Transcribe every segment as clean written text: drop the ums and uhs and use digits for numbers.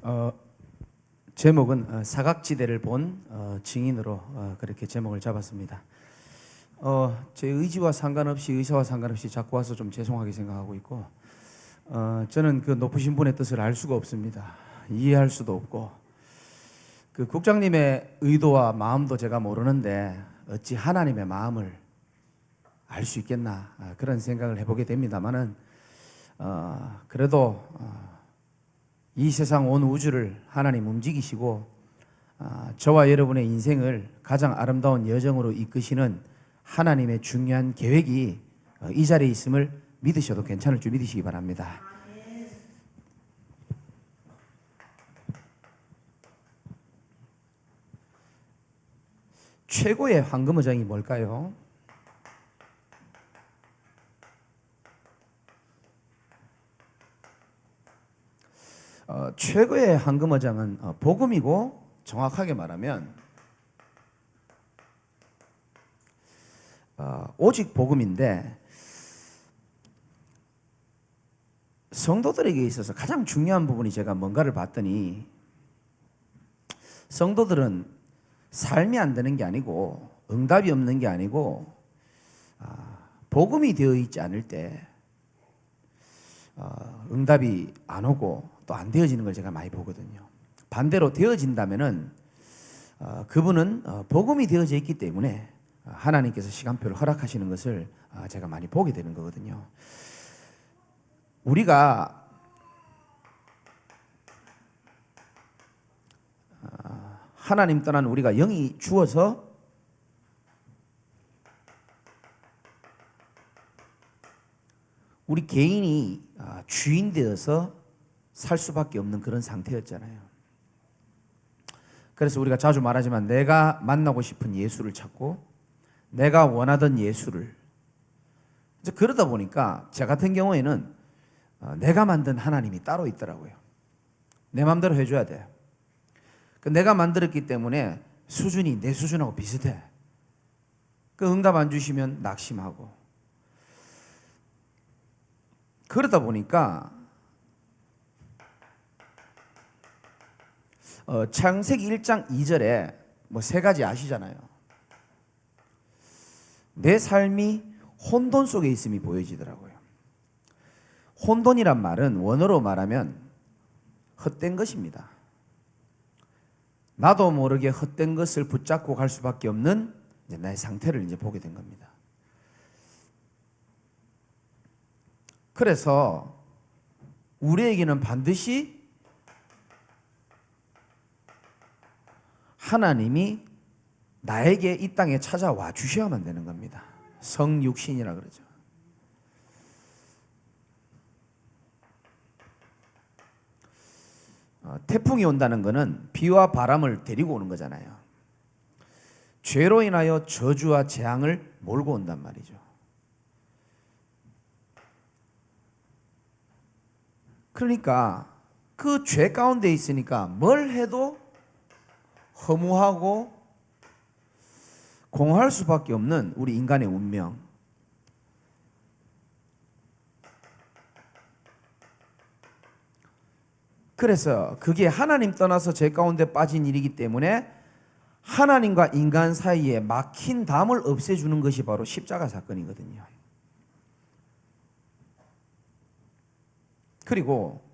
어, 제목은 사각지대를 본 증인으로 그렇게 제목을 잡았습니다. 제 의지와 상관없이 의사와 상관없이 자꾸 와서 좀 죄송하게 생각하고 있고 저는 그 높으신 분의 뜻을 알 수가 없습니다. 이해할 수도 없고 그 국장님의 의도와 마음도 제가 모르는데 어찌 하나님의 마음을 알 수 있겠나 그런 생각을 해보게 됩니다만은 그래도 이 세상 온 우주를 하나님 움직이시고 저와 여러분의 인생을 가장 아름다운 여정으로 이끄시는 하나님의 중요한 계획이 이 자리에 있음을 믿으셔도 괜찮을 줄 믿으시기 바랍니다. 최고의 황금어장이 뭘까요? 최고의 황금어장은 복음이고, 정확하게 말하면 오직 복음인데, 성도들에게 있어서 가장 중요한 부분이 제가 뭔가를 봤더니, 성도들은 삶이 안 되는 게 아니고 응답이 없는 게 아니고 복음이 되어 있지 않을 때 응답이 안 오고 또 안 되어지는 걸 제가 많이 보거든요. 반대로 되어진다면은 그분은 복음이 되어져 있기 때문에 하나님께서 시간표를 허락하시는 것을 제가 많이 보게 되는 거거든요. 우리가 하나님 떠난 우리가 영이 주어서 우리 개인이 주인 되어서 살 수밖에 없는 그런 상태였잖아요. 그래서 우리가 자주 말하지만 내가 만나고 싶은 예수를 찾고 내가 원하던 예수를 이제 그러다 보니까 저 같은 경우에는 내가 만든 하나님이 따로 있더라고요. 내 마음대로 해줘야 돼. 내가 만들었기 때문에 수준이 내 수준하고 비슷해. 그 응답 안 주시면 낙심하고. 그러다 보니까 창세기 1장 2절에 뭐 세 가지 아시잖아요. 내 삶이 혼돈 속에 있음이 보여지더라고요. 혼돈이란 말은 원어로 말하면 헛된 것입니다. 나도 모르게 헛된 것을 붙잡고 갈 수밖에 없는 이제 나의 상태를 이제 보게 된 겁니다. 그래서 우리에게는 반드시 하나님이 나에게 이 땅에 찾아와 주셔야만 되는 겁니다. 성육신이라 그러죠. 태풍이 온다는 것은 비와 바람을 데리고 오는 거잖아요. 죄로 인하여 저주와 재앙을 몰고 온단 말이죠. 그러니까 그 죄 가운데 있으니까 뭘 해도 허무하고 공허할 수밖에 없는 우리 인간의 운명. 그래서 그게 하나님 떠나서 죄 가운데 빠진 일이기 때문에 하나님과 인간 사이에 막힌 담을 없애주는 것이 바로 십자가 사건이거든요. 그리고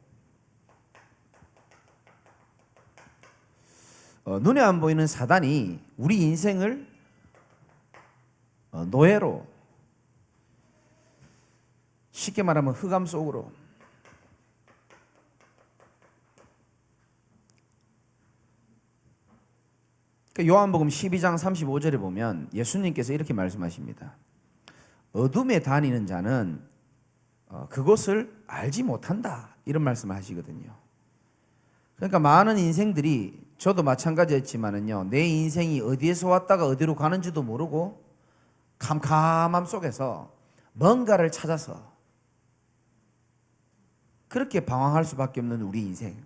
눈에 안 보이는 사단이 우리 인생을 노예로, 쉽게 말하면 흑암 속으로, 요한복음 12장 35절에 보면 예수님께서 이렇게 말씀하십니다. 어둠에 다니는 자는 그것을 알지 못한다, 이런 말씀을 하시거든요. 그러니까 많은 인생들이, 저도 마찬가지였지만은요, 내 인생이 어디에서 왔다가 어디로 가는지도 모르고 캄캄함 속에서 뭔가를 찾아서 그렇게 방황할 수밖에 없는 우리 인생.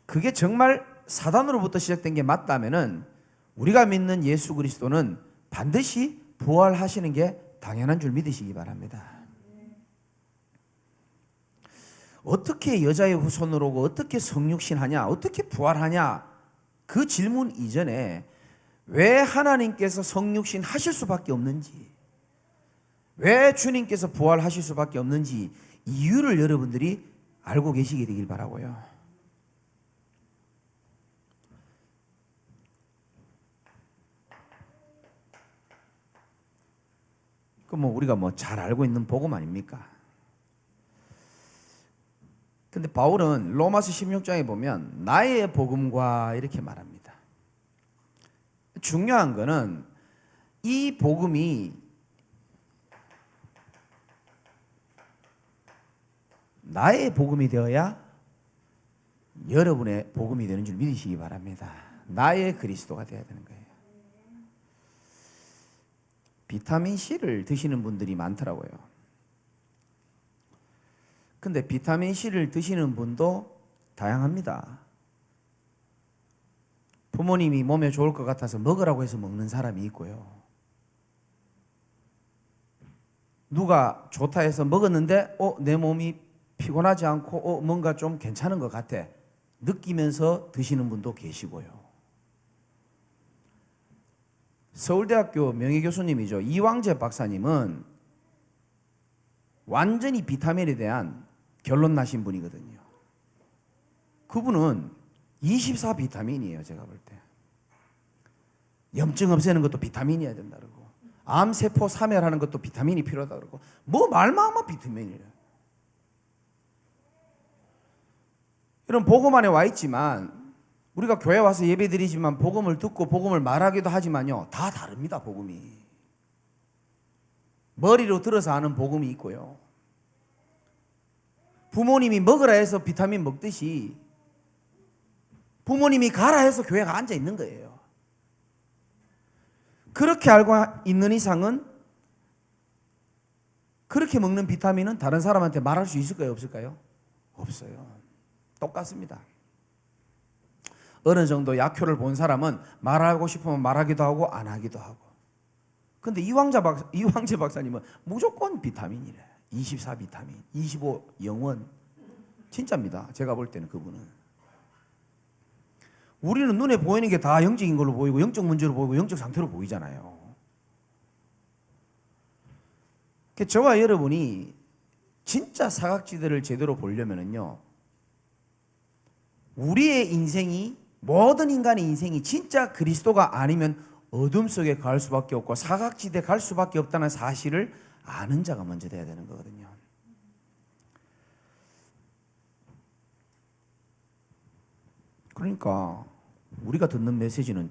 그게 정말 사단으로부터 시작된 게 맞다면은 우리가 믿는 예수 그리스도는 반드시 부활하시는 게 당연한 줄 믿으시기 바랍니다. 어떻게 여자의 후손으로 오고 어떻게 성육신하냐, 어떻게 부활하냐, 그 질문 이전에 왜 하나님께서 성육신 하실 수밖에 없는지, 왜 주님께서 부활하실 수밖에 없는지 이유를 여러분들이 알고 계시게 되길 바라고요. 그 우리가 잘 알고 있는 복음 아닙니까? 근데 바울은 로마서 16장에 보면 나의 복음과 이렇게 말합니다. 중요한 거는 이 복음이 나의 복음이 되어야 여러분의 복음이 되는 줄 믿으시기 바랍니다. 나의 그리스도가 되어야 되는 거예요. 비타민C를 드시는 분들이 많더라고요. 근데 비타민C를 드시는 분도 다양합니다. 부모님이 몸에 좋을 것 같아서 먹으라고 해서 먹는 사람이 있고요. 누가 좋다 해서 먹었는데 내 몸이 피곤하지 않고 뭔가 좀 괜찮은 것 같아 느끼면서 드시는 분도 계시고요. 서울대학교 명예교수님이죠. 이왕재 박사님은 완전히 비타민에 대한 결론 나신 분이거든요. 그분은 24 비타민이에요. 제가 볼 때. 염증 없애는 것도 비타민이어야 된다 그러고, 암세포 사멸하는 것도 비타민이 필요하다 그러고, 말마마 비타민이에요. 이런 복음 안에 와 있지만, 우리가 교회 와서 예배 드리지만 복음을 듣고 복음을 말하기도 하지만요, 다 다릅니다. 복음이 머리로 들어서 아는 복음이 있고요, 부모님이 먹으라 해서 비타민 먹듯이 부모님이 가라 해서 교회가 앉아 있는 거예요. 그렇게 알고 있는 이상은 그렇게 먹는 비타민은 다른 사람한테 말할 수 있을까요? 없을까요? 없어요. 똑같습니다. 어느 정도 약효를 본 사람은 말하고 싶으면 말하기도 하고 안 하기도 하고. 근데 이황재 박사님은 무조건 비타민이래. 24 비타민, 25 영원. 진짜입니다. 제가 볼 때는 그분은. 우리는 눈에 보이는 게 다 영적인 걸로 보이고 영적 문제로 보이고 영적 상태로 보이잖아요. 저와 여러분이 진짜 사각지대를 제대로 보려면은요, 우리의 인생이, 모든 인간의 인생이 진짜 그리스도가 아니면 어둠 속에 갈 수밖에 없고 사각지대 갈 수밖에 없다는 사실을 아는 자가 먼저 돼야 되는 거거든요. 그러니까 우리가 듣는 메시지는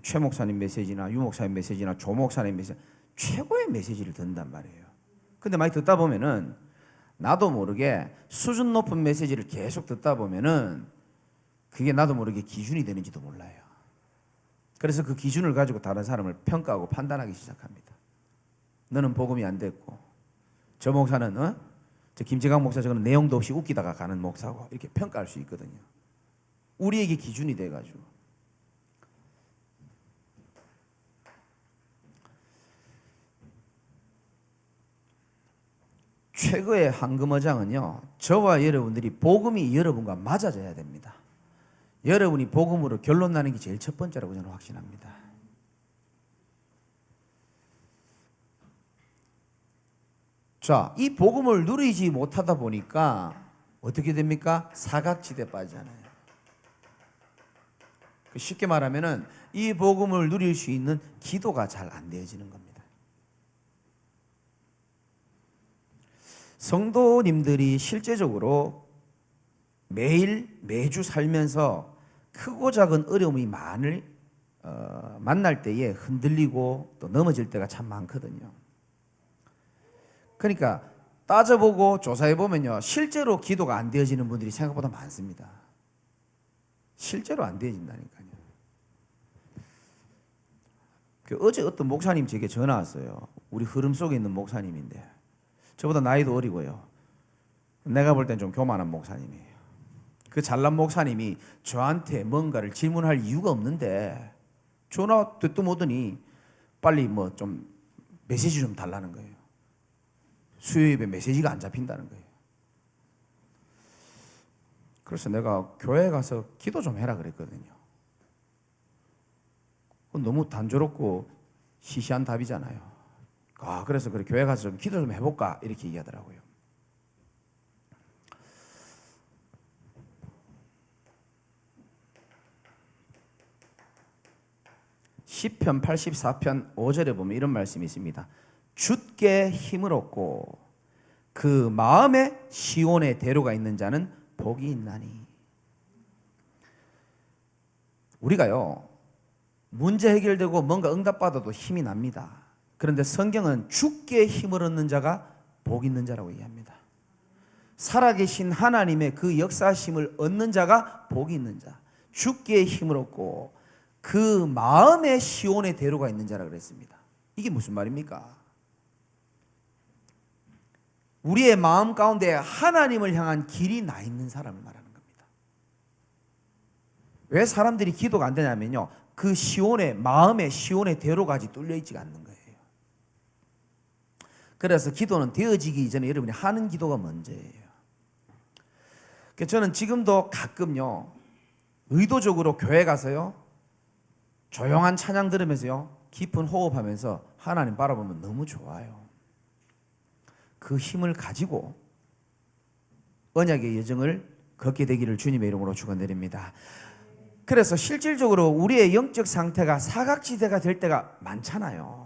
최 목사님 메시지나 유 목사님 메시지나 조 목사님 메시지, 최고의 메시지를 듣는단 말이에요. 근데 많이 듣다 보면은 나도 모르게 수준 높은 메시지를 계속 듣다 보면은 그게 나도 모르게 기준이 되는지도 몰라요. 그래서 그 기준을 가지고 다른 사람을 평가하고 판단하기 시작합니다. 너는 복음이 안 됐고, 저 목사는 저 김재강 목사 저거는 내용도 없이 웃기다가 가는 목사고, 이렇게 평가할 수 있거든요. 우리에게 기준이 돼가지고. 최고의 황금어장은요, 저와 여러분들이 복음이 여러분과 맞아져야 됩니다. 여러분이 복음으로 결론 나는 게 제일 첫 번째라고 저는 확신합니다. 자, 이 복음을 누리지 못하다 보니까 어떻게 됩니까? 사각지대에 빠지잖아요. 쉽게 말하면은 이 복음을 누릴 수 있는 기도가 잘 안 되어지는 겁니다. 성도님들이 실제적으로 매주 살면서 크고 작은 어려움이 만날 때에 흔들리고 또 넘어질 때가 참 많거든요. 그러니까 따져보고 조사해보면요, 실제로 기도가 안 되어지는 분들이 생각보다 많습니다. 실제로 안 되어진다니까요. 어제 어떤 목사님 제게 전화 왔어요. 우리 흐름 속에 있는 목사님인데 저보다 나이도 어리고요, 내가 볼 땐 좀 교만한 목사님이에요. 그 잘난 목사님이 저한테 뭔가를 질문할 이유가 없는데 전화 듣도 오더니 빨리 좀 메시지 좀 달라는 거예요. 수요 예배 메시지가 안 잡힌다는 거예요. 그래서 내가 교회 가서 기도 좀 해라 그랬거든요. 너무 단조롭고 시시한 답이잖아요. 그래서 그래 교회 가서 좀 기도 좀 해볼까 이렇게 얘기하더라고요. 시편 84편 5절에 보면 이런 말씀이 있습니다. 주께 힘을 얻고 그 마음에 시온의 대로가 있는 자는 복이 있나니. 우리가요 문제 해결되고 뭔가 응답받아도 힘이 납니다. 그런데 성경은 주께 힘을 얻는 자가 복 있는 자라고 얘기합니다. 살아계신 하나님의 그 역사심을 얻는 자가 복이 있는 자, 주께 힘을 얻고 그 마음에 시온의 대로가 있는 자라 그랬습니다. 이게 무슨 말입니까? 우리의 마음 가운데 하나님을 향한 길이 나 있는 사람을 말하는 겁니다. 왜 사람들이 기도가 안 되냐면요, 그 시온의 마음에 시온의 대로가 아직 뚫려 있지가 않는 거예요. 그래서 기도는 되어지기 이전에 여러분이 하는 기도가 먼저예요. 저는 지금도 가끔요 의도적으로 교회 가서요 조용한 찬양 들으면서요 깊은 호흡하면서 하나님 바라보면 너무 좋아요. 그 힘을 가지고 언약의 여정을 걷게 되기를 주님의 이름으로 축원드립니다. 그래서 실질적으로 우리의 영적 상태가 사각지대가 될 때가 많잖아요.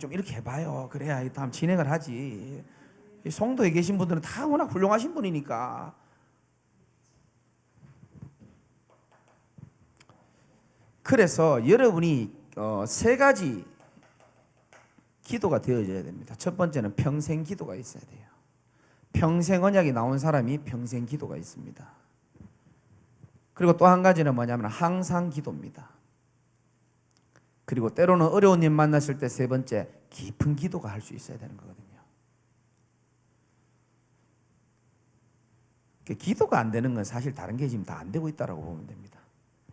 좀 이렇게 해봐요. 그래야 다음 진행을 하지. 성도에 계신 분들은 다 워낙 훌륭하신 분이니까. 그래서 여러분이 세 가지 기도가 되어져야 됩니다. 첫 번째는 평생 기도가 있어야 돼요. 평생 언약이 나온 사람이 평생 기도가 있습니다. 그리고 또 한 가지는 뭐냐면 항상 기도입니다. 그리고 때로는 어려운 일 만났을 때 세 번째, 깊은 기도가 할 수 있어야 되는 거거든요. 기도가 안 되는 건 사실 다른 게 지금 다 안 되고 있다고 보면 됩니다.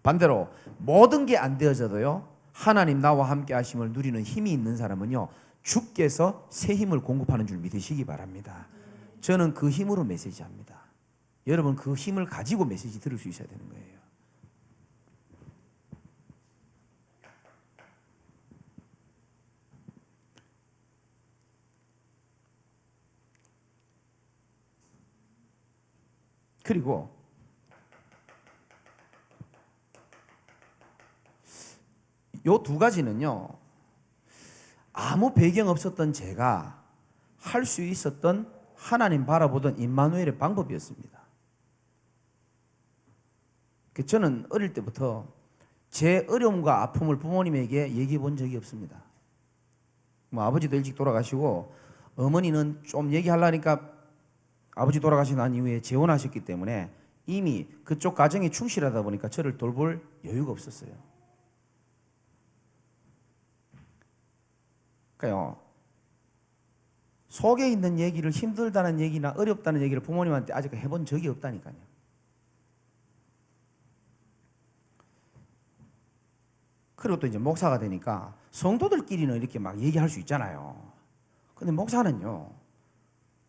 반대로 모든 게 안 되어져도요 하나님 나와 함께 하심을 누리는 힘이 있는 사람은요 주께서 새 힘을 공급하는 줄 믿으시기 바랍니다. 저는 그 힘으로 메시지합니다. 여러분 그 힘을 가지고 메시지 들을 수 있어야 되는 거예요. 그리고 요 두 가지는요 아무 배경 없었던 제가 할 수 있었던 하나님 바라보던 임마누엘의 방법이었습니다. 저는 어릴 때부터 제 어려움과 아픔을 부모님에게 얘기해 본 적이 없습니다. 아버지도 일찍 돌아가시고 어머니는 좀 얘기하려니까 아버지 돌아가신 난 이후에 재혼하셨기 때문에 이미 그쪽 가정에 충실하다 보니까 저를 돌볼 여유가 없었어요. 그러니까요 속에 있는 얘기를 힘들다는 얘기나 어렵다는 얘기를 부모님한테 아직 해본 적이 없다니까요. 그리고 또 이제 목사가 되니까 성도들끼리는 이렇게 막 얘기할 수 있잖아요. 근데 목사는요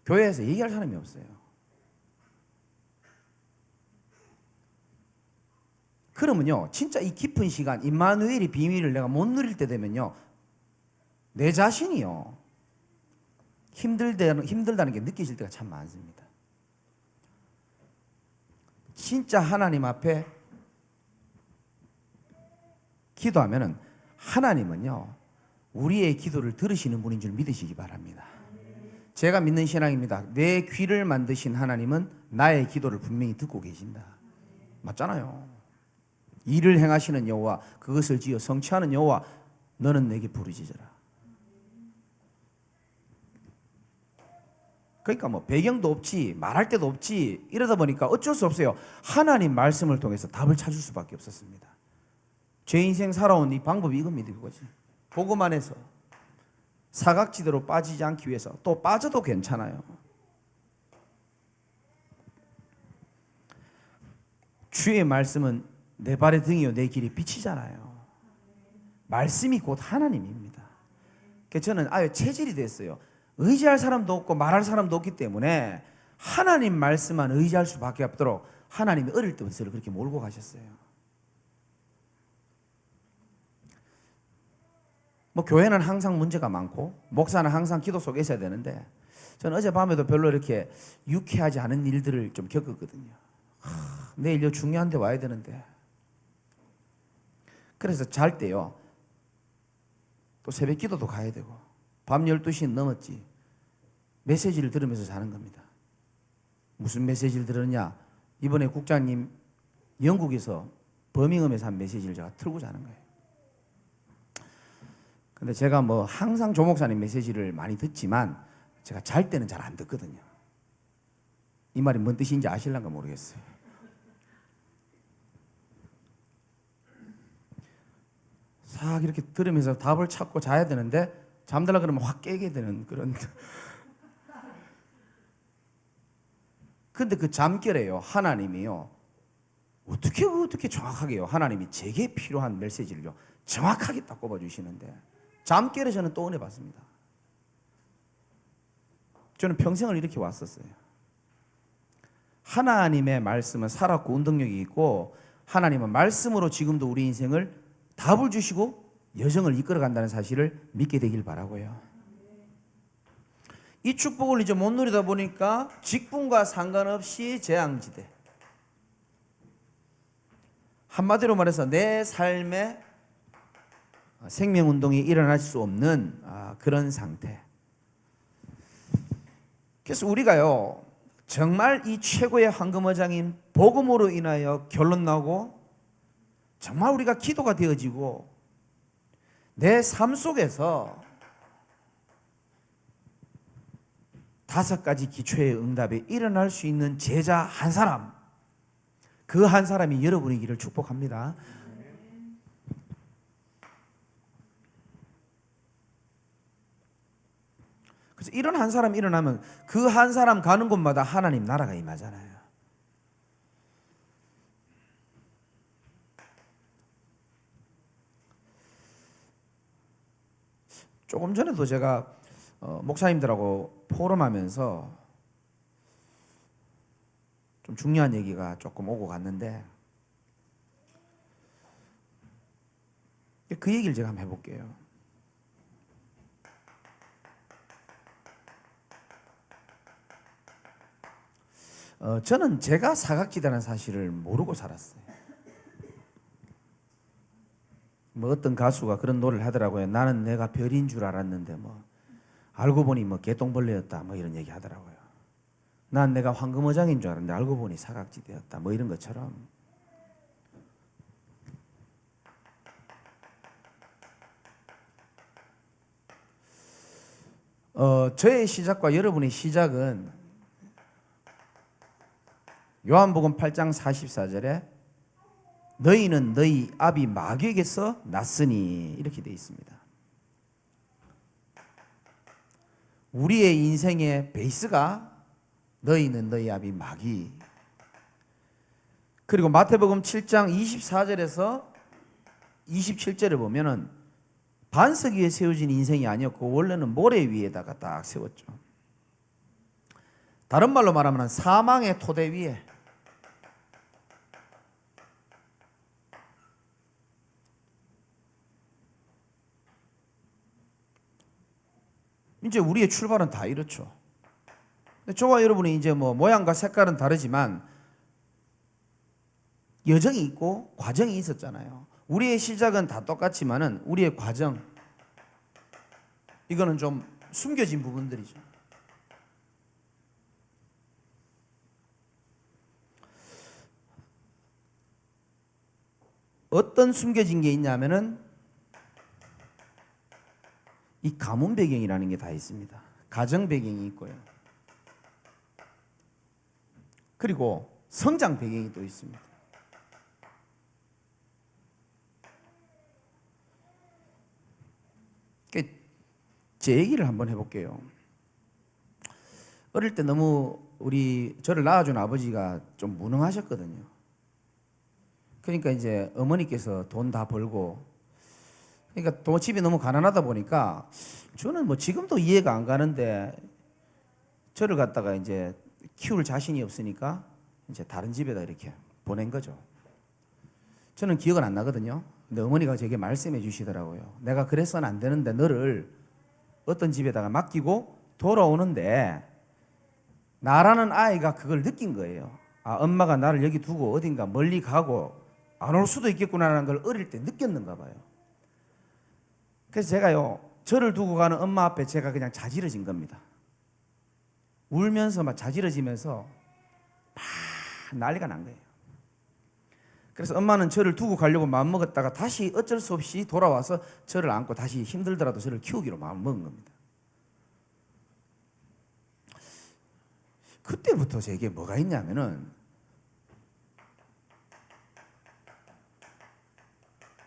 교회에서 얘기할 사람이 없어요. 그러면요 진짜 이 깊은 시간 임마누엘의 비밀을 내가 못 누릴 때 되면요 내 자신이요 힘들다는 게 느껴질 때가 참 많습니다. 진짜 하나님 앞에 기도하면은 하나님은요 우리의 기도를 들으시는 분인 줄 믿으시기 바랍니다. 제가 믿는 신앙입니다. 내 귀를 만드신 하나님은 나의 기도를 분명히 듣고 계신다. 맞잖아요. 일을 행하시는 여호와 그것을 지어 성취하는 여호와 너는 내게 부르짖어라. 그러니까 뭐 배경도 없지 말할 데도 없지 이러다 보니까 어쩔 수 없어요. 하나님 말씀을 통해서 답을 찾을 수밖에 없었습니다. 제 인생 살아온 이 방법이 이겁니다. 이거지. 보고만 해서 사각지대로 빠지지 않기 위해서 또 빠져도 괜찮아요. 주의 말씀은 내 발의 등이요 내 길의 빛이잖아요. 말씀이 곧 하나님입니다. 그래서 저는 아예 체질이 됐어요. 의지할 사람도 없고 말할 사람도 없기 때문에 하나님 말씀만 의지할 수밖에 없도록 하나님이 어릴 때부터 저를 그렇게 몰고 가셨어요. 뭐 교회는 항상 문제가 많고 목사는 항상 기도 속에 있어야 되는데 저는 어젯밤에도 별로 이렇게 유쾌하지 않은 일들을 좀 겪었거든요. 내일 요 중요한 데 와야 되는데. 그래서 잘 때요, 또 새벽 기도도 가야 되고 밤 12시 넘었지 메시지를 들으면서 자는 겁니다. 무슨 메시지를 들었냐? 이번에 국장님 영국에서 버밍엄에서 한 메시지를 제가 틀고 자는 거예요. 근데 제가 뭐 항상 조 목사님 메시지를 많이 듣지만 제가 잘 때는 잘 안 듣거든요. 이 말이 뭔 뜻인지 아실란가 모르겠어요. 싹 이렇게 들으면서 답을 찾고 자야 되는데 잠들라 그러면 확 깨게 되는 그런. 근데 그 잠결에요, 하나님이요, 어떻게 정확하게요, 하나님이 제게 필요한 메시지를요 정확하게 딱 꼽아주시는데 잠결에 저는 또 은혜 받습니다. 저는 평생을 이렇게 왔었어요. 하나님의 말씀은 살았고 운동력이 있고 하나님은 말씀으로 지금도 우리 인생을 답을 주시고 여정을 이끌어 간다는 사실을 믿게 되길 바라고요. 이 축복을 이제 못 누리다 보니까 직분과 상관없이 재앙지대, 한마디로 말해서 내 삶에 생명운동이 일어날 수 없는 그런 상태. 그래서 우리가요 정말 이 최고의 황금어장인 복음으로 인하여 결론 나고 정말 우리가 기도가 되어지고 내 삶 속에서 5가지 기초의 응답이 일어날 수 있는 제자 한 사람, 그 한 사람이 여러분이기를 축복합니다. 그래서 이런 한 사람이 일어나면 그 한 사람 가는 곳마다 하나님 나라가 임하잖아요. 조금 전에도 제가 목사님들하고 포럼하면서 좀 중요한 얘기가 조금 오고 갔는데 그 얘기를 제가 한번 해볼게요. 저는 제가 사각지대라는 사실을 모르고 살았어요. 뭐 어떤 가수가 그런 노래를 하더라고요. 나는 내가 별인 줄 알았는데 뭐 알고 보니 뭐 개똥벌레였다 뭐 이런 얘기 하더라고요. 난 내가 황금어장인 줄 알았는데 알고 보니 사각지대였다 뭐 이런 것처럼 저의 시작과 여러분의 시작은 요한복음 8장 44절에 너희는 너희 아비 마귀에게서 났으니 이렇게 되어 있습니다. 우리의 인생의 베이스가 너희는 너희 아비 마귀. 그리고 마태복음 7장 24절에서 27절에 보면은 반석 위에 세워진 인생이 아니었고 원래는 모래 위에다가 딱 세웠죠. 다른 말로 말하면 사망의 토대 위에. 이제 우리의 출발은 다 이렇죠. 저와 여러분이 이제 뭐 모양과 색깔은 다르지만 여정이 있고 과정이 있었잖아요. 우리의 시작은 다 똑같지만은 우리의 과정, 이거는 좀 숨겨진 부분들이죠. 어떤 숨겨진 게 있냐면은 이 가문 배경이라는 게 다 있습니다. 가정 배경이 있고요. 그리고 성장 배경이 또 있습니다. 제 얘기를 한번 해볼게요. 어릴 때 너무 저를 낳아준 아버지가 좀 무능하셨거든요. 그러니까 이제 어머니께서 돈 다 벌고, 그러니까 또 집이 너무 가난하다 보니까 저는 뭐 지금도 이해가 안 가는데 저를 갖다가 이제 키울 자신이 없으니까 이제 다른 집에다 이렇게 보낸 거죠. 저는 기억은 안 나거든요. 근데 어머니가 제게 말씀해 주시더라고요. 내가 그래서는 안 되는데 너를 어떤 집에다가 맡기고 돌아오는데 나라는 아이가 그걸 느낀 거예요. 아, 엄마가 나를 여기 두고 어딘가 멀리 가고 안 올 수도 있겠구나라는 걸 어릴 때 느꼈는가 봐요. 그래서 제가요, 저를 두고 가는 엄마 앞에 제가 그냥 자지러진 겁니다. 울면서 막 자지러지면서 막 난리가 난 거예요. 그래서 엄마는 저를 두고 가려고 마음먹었다가 다시 어쩔 수 없이 돌아와서 저를 안고 다시 힘들더라도 저를 키우기로 마음먹은 겁니다. 그때부터 제게 뭐가 있냐면은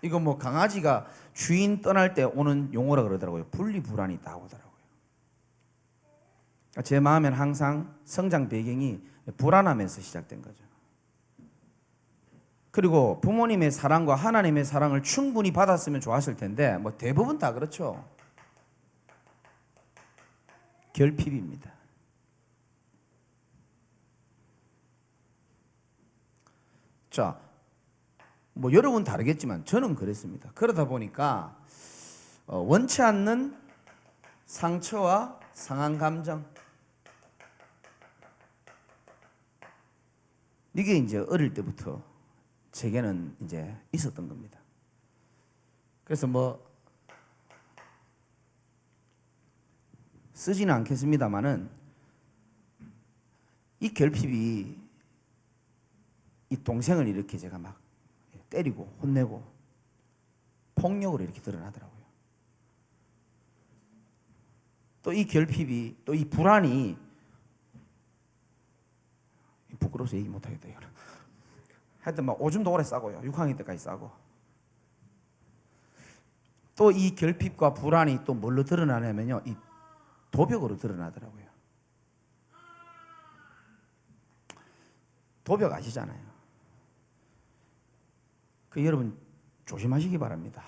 이거 뭐 강아지가 주인 떠날 때 오는 용어라 그러더라고요. 분리불안이 있다고 하더라고요. 제 마음에는 항상 성장 배경이 불안함에서 시작된 거죠. 그리고 부모님의 사랑과 하나님의 사랑을 충분히 받았으면 좋았을 텐데 뭐 대부분 다 그렇죠. 결핍입니다. 자, 뭐 여러분 다르겠지만 저는 그랬습니다. 그러다 보니까 원치 않는 상처와 상한 감정, 이게 이제 어릴 때부터 제게는 이제 있었던 겁니다. 그래서 뭐 쓰지는 않겠습니다만은 이 결핍이 이 동생을 이렇게 제가 막 때리고 혼내고 폭력으로 이렇게 드러나더라고요. 또 이 결핍이, 또 이 불안이, 부끄러워서 얘기 못하겠다 이거는. 하여튼 막 오줌도 오래 싸고요. 6학년 때까지 싸고. 또 이 결핍과 불안이 또 뭘로 드러나냐면요, 이 도벽으로 드러나더라고요. 도벽 아시잖아요. 그 여러분 조심하시기 바랍니다.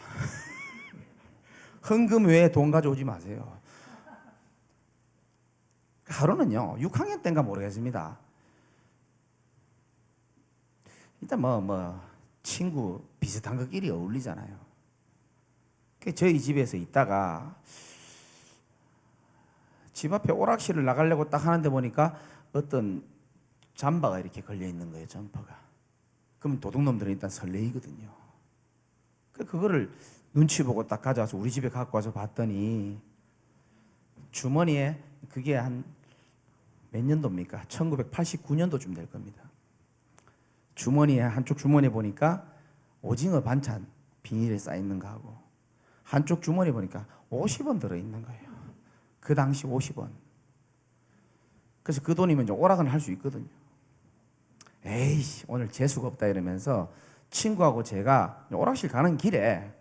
헌금 외에 돈 가져오지 마세요. 하루는요, 6학년 때인가 모르겠습니다. 일단 뭐 친구 비슷한 것끼리 어울리잖아요. 저희 집에서 있다가 집 앞에 오락실을 나가려고 딱 하는데 보니까 어떤 잠바가 이렇게 걸려 있는 거예요, 점퍼가. 그러면 도둑놈들은 일단 설레이거든요. 그거를 눈치 보고 딱 가져와서 우리 집에 갖고 와서 봤더니 주머니에, 그게 한 몇 년도입니까? 1989년도쯤 될 겁니다. 주머니에, 한쪽 주머니에 보니까 오징어 반찬 비닐에 쌓여있는 거 하고 한쪽 주머니에 보니까 50원 들어있는 거예요. 그 당시 50원. 그래서 그 돈이면 이제 오락은 할 수 있거든요. 에이씨, 오늘 재수가 없다 이러면서 친구하고 제가 오락실 가는 길에,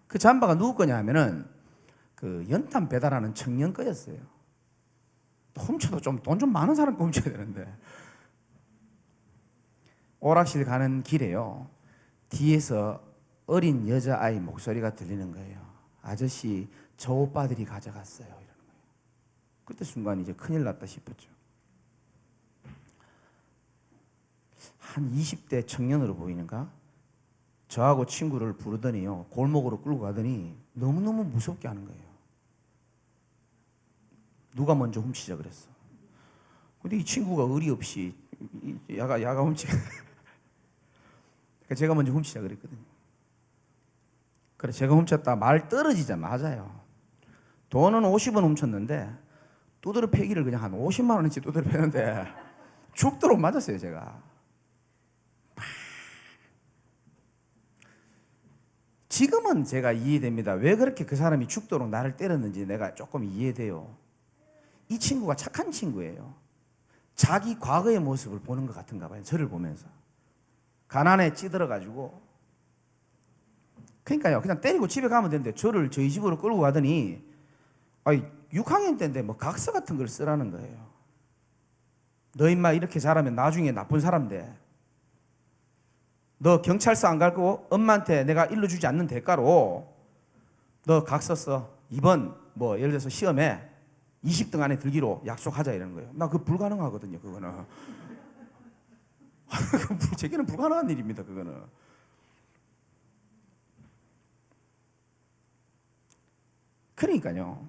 그 잠바가 누구 거냐 하면은 그 연탄 배달하는 청년 거였어요. 훔쳐도 좀 돈 좀 많은 사람 거 훔쳐야 되는데, 오락실 가는 길에요, 뒤에서 어린 여자아이 목소리가 들리는 거예요. 아저씨, 저 오빠들이 가져갔어요, 이러는 거예요. 그때 순간 이제 큰일 났다 싶었죠. 한 20대 청년으로 보이는가? 저하고 친구를 부르더니요, 골목으로 끌고 가더니 너무너무 무섭게 하는 거예요. 누가 먼저 훔치자 그랬어. 근데 이 친구가 의리 없이 야가 훔치가 그러니까 제가 먼저 훔치자 그랬거든요. 그래 제가 훔쳤다 말 떨어지자마자요, 돈은 50원 훔쳤는데 두드러 패기를 그냥 한 50만 원어치 두드러 패는데 죽도록 맞았어요. 제가 지금은 제가 이해됩니다. 왜 그렇게 그 사람이 죽도록 나를 때렸는지 내가 조금 이해돼요. 이 친구가 착한 친구예요. 자기 과거의 모습을 보는 것 같은가 봐요. 저를 보면서 가난에 찌들어가지고, 그러니까요, 그냥 때리고 집에 가면 되는데 저를 저희 집으로 끌고 가더니 6학년 때인데 뭐 각서 같은 걸 쓰라는 거예요. 너 임마 이렇게 잘하면 나중에 나쁜 사람 돼. 너 경찰서 안 갈 거고 엄마한테 내가 일러주지 않는 대가로 너 각서 써. 이번 뭐 예를 들어서 시험에 20등 안에 들기로 약속하자 이러는 거예요. 나 그거 불가능하거든요. 그거는. 제게는 불가능한 일입니다. 그거는. 그러니까요.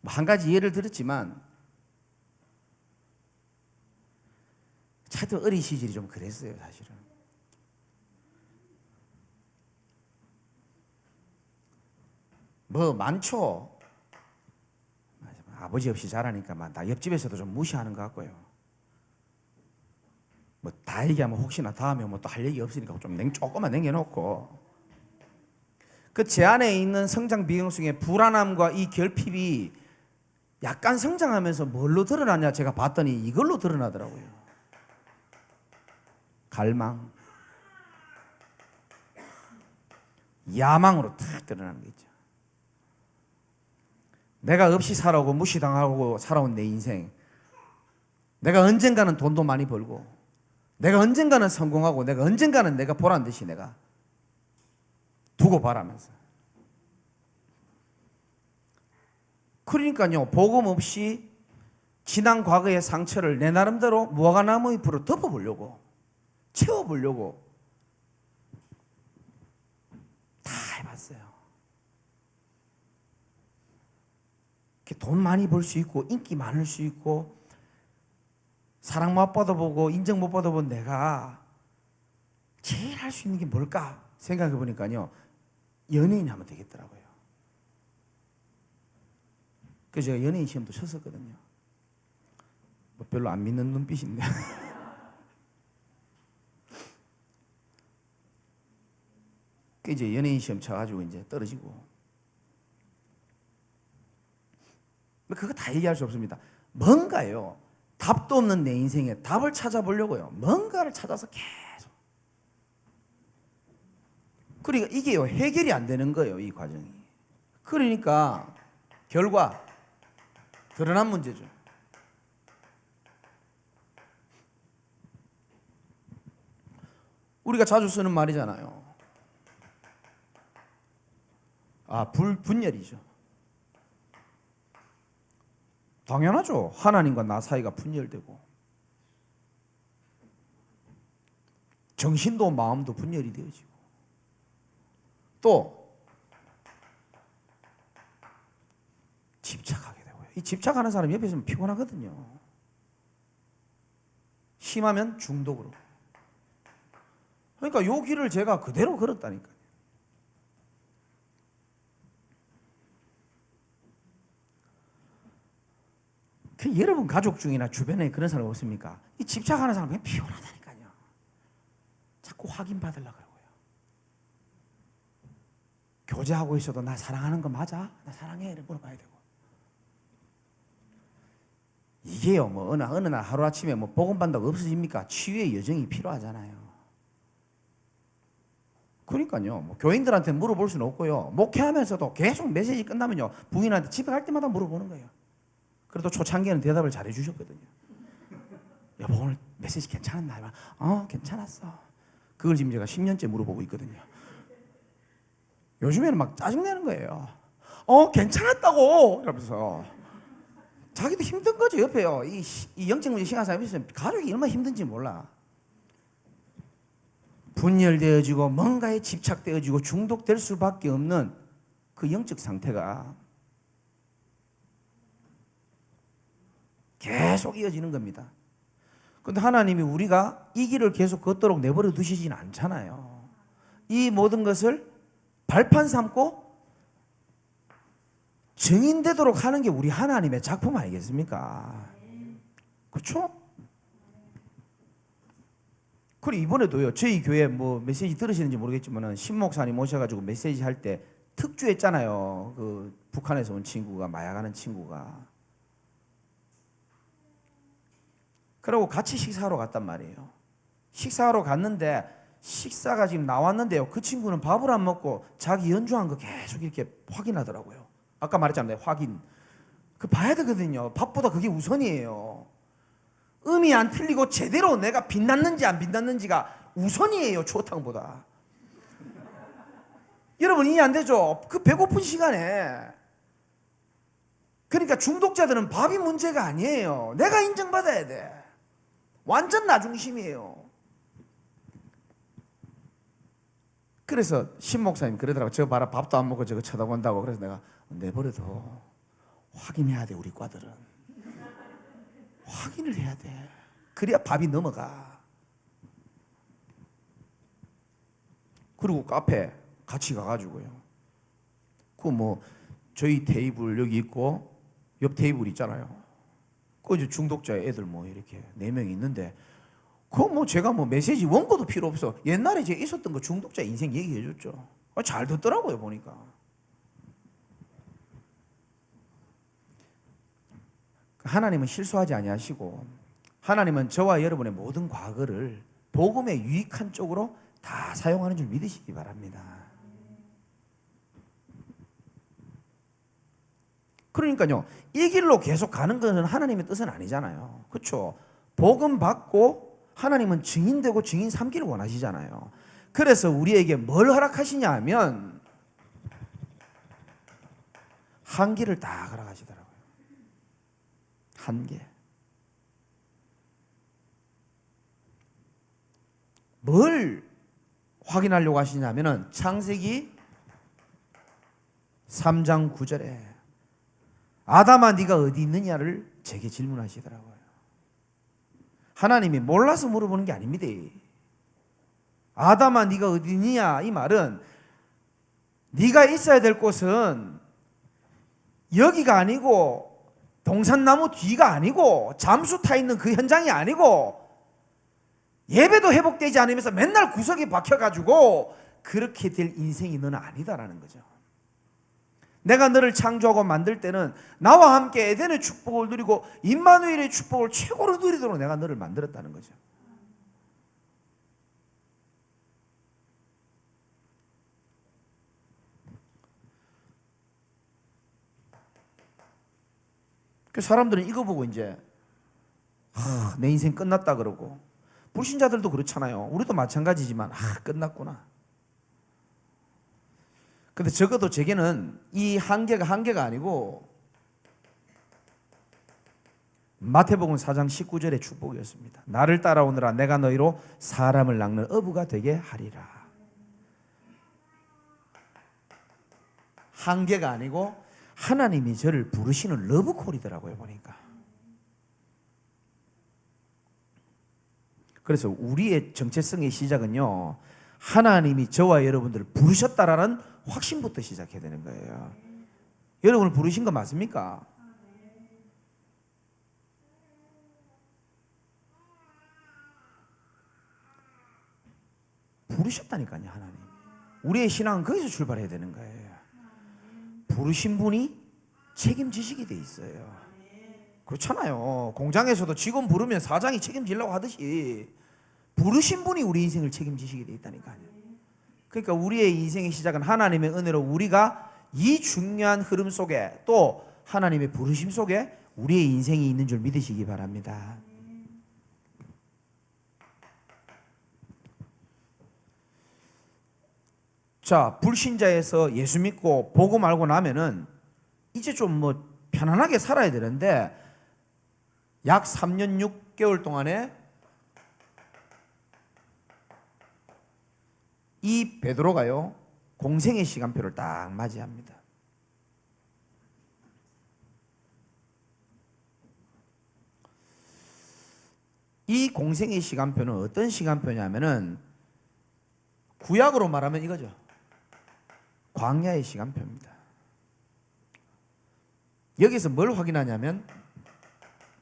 한 가지 예를 들었지만 차도 어린 시절이 좀 그랬어요. 사실은. 뭐 많죠. 아버지 없이 자라니까 나 옆집에서도 좀 무시하는 것 같고요. 뭐 다 얘기하면 혹시나 다음에 뭐 또 할 얘기 없으니까 좀 조금만 남겨놓고, 그 제 안에 있는 성장 비경중에 불안함과 이 결핍이 약간 성장하면서 뭘로 드러나냐 제가 봤더니 이걸로 드러나더라고요. 갈망, 야망으로 탁 드러나는 게 있죠. 내가 없이 살아오고 무시당하고 살아온 내 인생, 내가 언젠가는 돈도 많이 벌고, 내가 언젠가는 성공하고, 내가 언젠가는 내가 보란 듯이 내가 두고 바라면서. 그러니까요, 복음 없이 지난 과거의 상처를 내 나름대로 무화과나무 잎으로 덮어보려고, 채워보려고 다 해봤어요. 돈 많이 벌 수 있고, 인기 많을 수 있고, 사랑 못 받아보고 인정 못 받아본 내가 제일 할 수 있는 게 뭘까 생각해 보니까요, 연예인 하면 되겠더라고요. 그래서 제가 연예인 시험도 쳤었거든요. 뭐 별로 안 믿는 눈빛인데 그 이제 연예인 시험 쳐가지고 이제 떨어지고, 그거 다 얘기할 수 없습니다. 뭔가요, 답도 없는 내 인생에 답을 찾아보려고요, 뭔가를 찾아서 계속. 그러니까 이게요, 해결이 안 되는 거예요, 이 과정이. 그러니까 결과 드러난 문제죠. 우리가 자주 쓰는 말이잖아요. 분열이죠. 당연하죠. 하나님과 나 사이가 분열되고, 정신도 마음도 분열이 되어지고, 또 집착하게 되고요. 이 집착하는 사람이 옆에 있으면 피곤하거든요. 심하면 중독으로. 그러니까 요 길을 제가 그대로 걸었다니까요. 여러분 가족 중이나 주변에 그런 사람 없습니까? 이 집착하는 사람 그냥 피곤하다니까요. 자꾸 확인받으려고 그러고요. 교제하고 있어도 나 사랑하는 거 맞아? 나 사랑해? 이렇게 물어봐야 되고. 이게요, 뭐 어느 날 하루아침에 뭐 복음 받는다고 없어집니까? 치유의 여정이 필요하잖아요. 그러니까요, 뭐 교인들한테 물어볼 수는 없고요, 목회하면서도 계속 메시지 끝나면요, 부인한테 집에 갈 때마다 물어보는 거예요. 그래도 초창기에는 대답을 잘해 주셨거든요. 여보, 오늘 메시지 괜찮았나? 괜찮았어. 그걸 지금 제가 10년째 물어보고 있거든요. 요즘에는 막 짜증내는 거예요. 괜찮았다고 이러면서. 자기도 힘든 거죠. 옆에요, 이 영적 문제 심한 사람이 있으면 가족이 얼마나 힘든지 몰라. 분열되어지고 뭔가에 집착되어지고 중독될 수밖에 없는 그 영적 상태가 계속 이어지는 겁니다. 그런데 하나님이 우리가 이 길을 계속 걷도록 내버려 두시지는 않잖아요. 이 모든 것을 발판 삼고 증인되도록 하는 게 우리 하나님의 작품 아니겠습니까? 그렇죠? 그리고 이번에도요, 저희 교회 뭐 메시지 들으시는지 모르겠지만은 신 목사님 오셔가지고 메시지 할 때 특주했잖아요. 그 북한에서 온 친구가, 마약하는 친구가. 그러고 같이 식사하러 갔단 말이에요. 식사하러 갔는데 식사가 지금 나왔는데요, 그 친구는 밥을 안 먹고 자기 연주한 거 계속 이렇게 확인하더라고요. 아까 말했잖아요, 확인. 그 봐야 되거든요. 밥보다 그게 우선이에요. 음이 안 틀리고 제대로 내가 빛났는지 안 빛났는지가 우선이에요, 추어탕보다. 여러분 이해 안 되죠? 그 배고픈 시간에 그러니까 중독자들은 밥이 문제가 아니에요. 내가 인정받아야 돼. 완전 나 중심이에요. 그래서 신 목사님 그러더라고. 저 봐라, 밥도 안 먹고 저거 쳐다본다고. 그래서 내가 내버려둬. 확인해야 돼. 우리 과들은 확인을 해야 돼. 그래야 밥이 넘어가. 그리고 카페 같이 가가지고요, 그 뭐 저희 테이블 여기 있고 옆 테이블 있잖아요. 그 이제 중독자 애들 뭐 이렇게 4명 있는데, 그거 뭐 제가 뭐 메시지 원고도 필요 없어. 옛날에 제가 있었던 거 중독자 인생 얘기해 줬죠. 잘 듣더라고요 보니까. 하나님은 실수하지 아니하시고, 하나님은 저와 여러분의 모든 과거를 복음에 유익한 쪽으로 다 사용하는 줄 믿으시기 바랍니다. 그러니까요, 이 길로 계속 가는 것은 하나님의 뜻은 아니잖아요. 그렇죠? 복음 받고 하나님은 증인되고 증인 삼기를 원하시잖아요. 그래서 우리에게 뭘 허락하시냐 하면 한계를 다 허락하시더라고요. 한계. 뭘 확인하려고 하시냐면은 창세기 3장 9절에 아담아 네가 어디 있느냐를 제게 질문하시더라고요. 하나님이 몰라서 물어보는 게 아닙니다. 아담아 네가 어디 있느냐, 이 말은 네가 있어야 될 곳은 여기가 아니고 동산나무 뒤가 아니고 잠수 타 있는 그 현장이 아니고 예배도 회복되지 않으면서 맨날 구석에 박혀가지고 그렇게 될 인생이 너는 아니다라는 거죠. 내가 너를 창조하고 만들 때는 나와 함께 에덴의 축복을 누리고 임마누엘의 축복을 최고로 누리도록 내가 너를 만들었다는 거죠. 그 사람들은 이거 보고 이제 내 인생 끝났다 그러고, 불신자들도 그렇잖아요. 우리도 마찬가지지만 끝났구나. 근데 적어도 제게는 이 한계가 아니고 마태복음 4장 19절의 축복이었습니다. 나를 따라오느라 내가 너희로 사람을 낚는 어부가 되게 하리라. 한계가 아니고 하나님이 저를 부르시는 러브콜이더라고요 보니까. 그래서 우리의 정체성의 시작은요, 하나님이 저와 여러분들을 부르셨다라는 확신부터 시작해야 되는 거예요. 여러분을 부르신 거 맞습니까? 부르셨다니까요, 하나님. 우리의 신앙은 거기서 출발해야 되는 거예요. 부르신 분이 책임지시게 돼 있어요. 그렇잖아요. 공장에서도 직원 부르면 사장이 책임지려고 하듯이 부르신 분이 우리 인생을 책임지시게 돼 있다니까요. 그러니까 우리의 인생의 시작은 하나님의 은혜로 우리가 이 중요한 흐름 속에 또 하나님의 부르심 속에 우리의 인생이 있는 줄 믿으시기 바랍니다. 자, 불신자에서 예수 믿고 복음 알고 나면은 이제 좀 뭐 편안하게 살아야 되는데, 약 3년 6개월 동안에 이 베드로가요 공생의 시간표를 딱 맞이합니다. 이 공생의 시간표는 어떤 시간표냐면은 구약으로 말하면 이거죠. 광야의 시간표입니다. 여기서 뭘 확인하냐면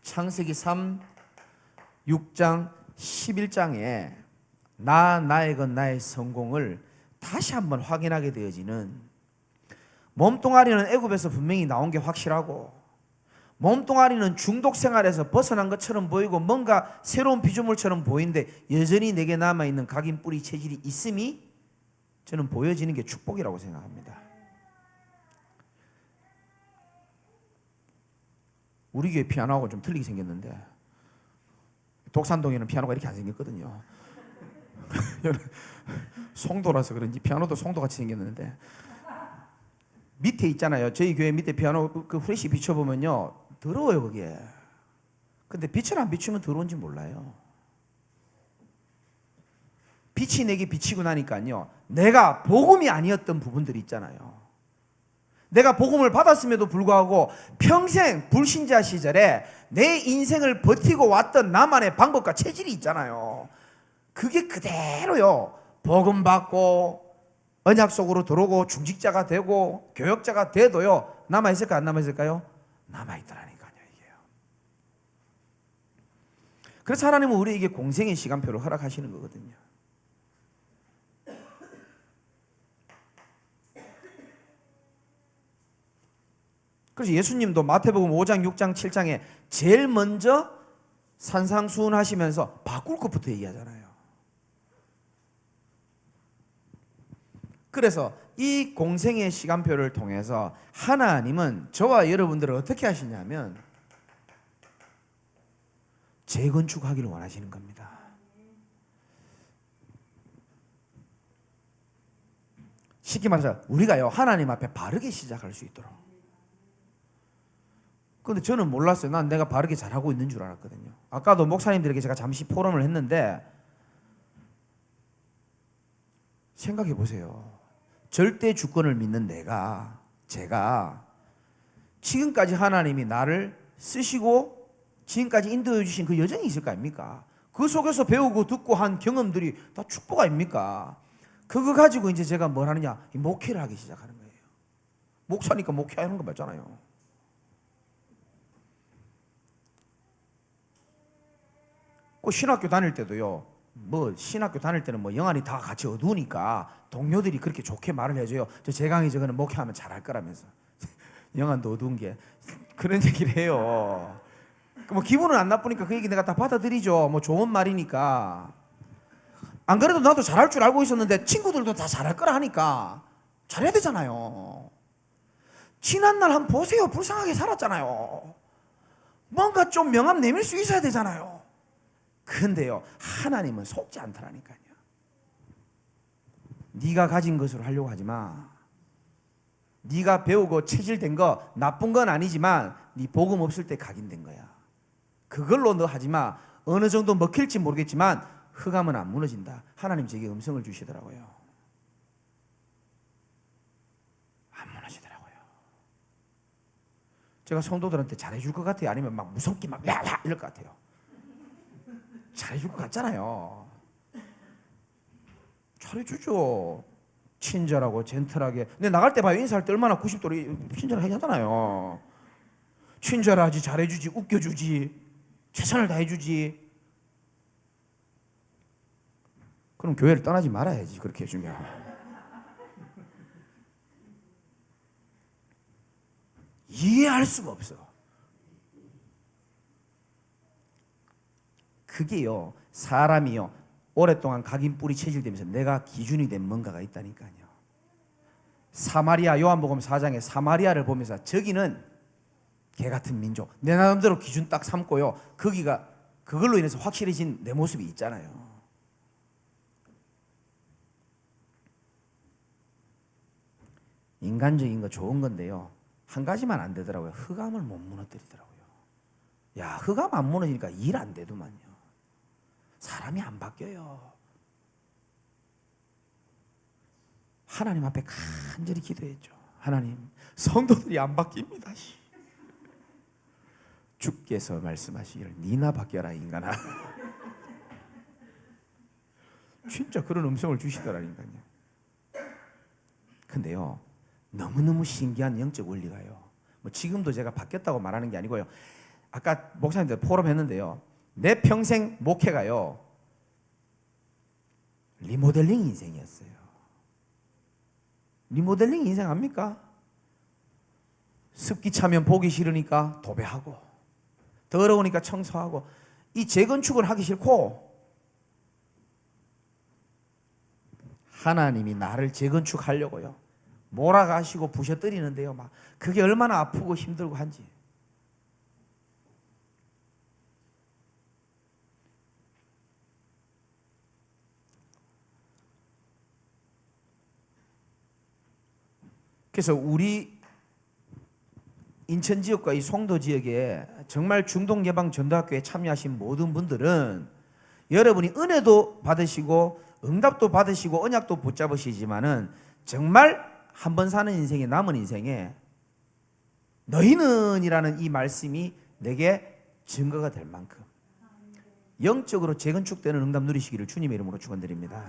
창세기 3, 6장, 11장에 나의 것 나의 성공을 다시 한번 확인하게 되어지는, 몸뚱아리는 애굽에서 분명히 나온 게 확실하고 몸뚱아리는 중독 생활에서 벗어난 것처럼 보이고 뭔가 새로운 피조물처럼 보이는데 여전히 내게 남아있는 각인 뿌리 체질이 있음이 저는 보여지는 게 축복이라고 생각합니다. 우리 교회 피아노하고 좀 틀리게 생겼는데 독산동에는 피아노가 이렇게 안 생겼거든요. 송도라서 그런지 피아노도 송도같이 생겼는데 밑에 있잖아요. 저희 교회 밑에 피아노 그 후레쉬 비춰보면요, 더러워요 그게. 근데 빛을 안 비추면 더러운지 몰라요. 빛이 내게 비치고 나니까요, 내가 복음이 아니었던 부분들이 있잖아요. 내가 복음을 받았음에도 불구하고 평생 불신자 시절에 내 인생을 버티고 왔던 나만의 방법과 체질이 있잖아요. 그게 그대로요, 복음 받고 언약 속으로 들어오고 중직자가 되고 교역자가 돼도요, 남아있을까 안 남아있을까요? 남아있더라니까요 이게요. 그래서 하나님은 우리에게 공생의 시간표를 허락하시는 거거든요. 그래서 예수님도 마태복음 5장, 6장, 7장에 제일 먼저 산상수훈하시면서 바꿀 것부터 얘기하잖아요. 그래서 이 공생의 시간표를 통해서 하나님은 저와 여러분들을 어떻게 하시냐면 재건축하기를 원하시는 겁니다. 쉽게 말해서 우리가요, 하나님 앞에 바르게 시작할 수 있도록. 근데 저는 몰랐어요. 난 내가 바르게 잘하고 있는 줄 알았거든요. 아까도 목사님들에게 제가 잠시 포럼을 했는데, 생각해 보세요. 절대 주권을 믿는 제가 지금까지 하나님이 나를 쓰시고 지금까지 인도해 주신 그 여정이 있을 거 아닙니까? 그 속에서 배우고 듣고 한 경험들이 다 축복 아닙니까? 그거 가지고 이제 제가 뭘 하느냐? 목회를 하기 시작하는 거예요. 목사니까 목회하는 거 맞잖아요. 그 신학교 다닐 때도요, 신학교 다닐 때는 영안이 다 같이 어두우니까 동료들이 그렇게 좋게 말을 해줘요. 제 강의 저거는 목회하면 잘할 거라면서. 영안도 어두운 게 그런 얘기를 해요. 기분은 안 나쁘니까 그 얘기 내가 다 받아들이죠. 좋은 말이니까. 안 그래도 나도 잘할 줄 알고 있었는데 친구들도 다 잘할 거라 하니까 잘해야 되잖아요. 지난날 한번 보세요. 불쌍하게 살았잖아요. 뭔가 좀 명함 내밀 수 있어야 되잖아요. 근데요, 하나님은 속지 않더라니까요. 네가 가진 것으로 하려고 하지 마. 네가 배우고 체질된 거 나쁜 건 아니지만 네 복음 없을 때 각인된 거야. 그걸로 너 하지 마. 어느 정도 먹힐지 모르겠지만 흑암은 안 무너진다. 하나님 제게 음성을 주시더라고요. 안 무너지더라고요. 제가 성도들한테 잘해줄 것 같아요? 아니면 막 무섭게 막 야야 이럴 것 같아요? 잘해줄 것 같잖아요. 잘해주죠. 친절하고 젠틀하게. 근데 나갈 때 봐요. 인사할 때 얼마나 90도로 친절하게 하잖아요. 친절하지, 잘해주지, 웃겨주지, 최선을 다해주지. 그럼 교회를 떠나지 말아야지, 그렇게 해주면. 이해할 수가 없어. 그게요, 사람이요, 오랫동안 각인 뿌리 체질되면서 내가 기준이 된 뭔가가 있다니까요. 사마리아, 요한복음 4장에 사마리아를 보면서 저기는 개 같은 민족, 내 나름대로 기준 딱 삼고요, 그걸로 인해서 확실해진 내 모습이 있잖아요. 인간적인 거 좋은 건데요, 한 가지만 안 되더라고요. 흑암을 못 무너뜨리더라고요. 야, 흑암 안 무너지니까 일 안 되더만요. 사람이 안 바뀌어요. 하나님 앞에 간절히 기도했죠. 하나님, 성도들이 안 바뀝니다. 주께서 말씀하시기를 니나 바뀌어라 인간아. 진짜 그런 음성을 주시더라니까요. 근데요, 너무너무 신기한 영적 원리가요, 지금도 제가 바뀌었다고 말하는 게 아니고요, 아까 목사님들 포럼 했는데요, 내 평생 목회가요, 리모델링 인생이었어요. 리모델링 인생 압니까? 습기 차면 보기 싫으니까 도배하고, 더러우니까 청소하고, 이 재건축을 하기 싫고, 하나님이 나를 재건축하려고요, 몰아가시고 부셔뜨리는데요, 그게 얼마나 아프고 힘들고 한지. 그래서 우리 인천 지역과 이 송도 지역에 정말 중동예방전도학교에 참여하신 모든 분들은 여러분이 은혜도 받으시고 응답도 받으시고 언약도 붙잡으시지만은 정말 한 번 사는 인생에 남은 인생에 너희는이라는 이 말씀이 내게 증거가 될 만큼 영적으로 재건축되는 응답 누리시기를 주님의 이름으로 축원드립니다.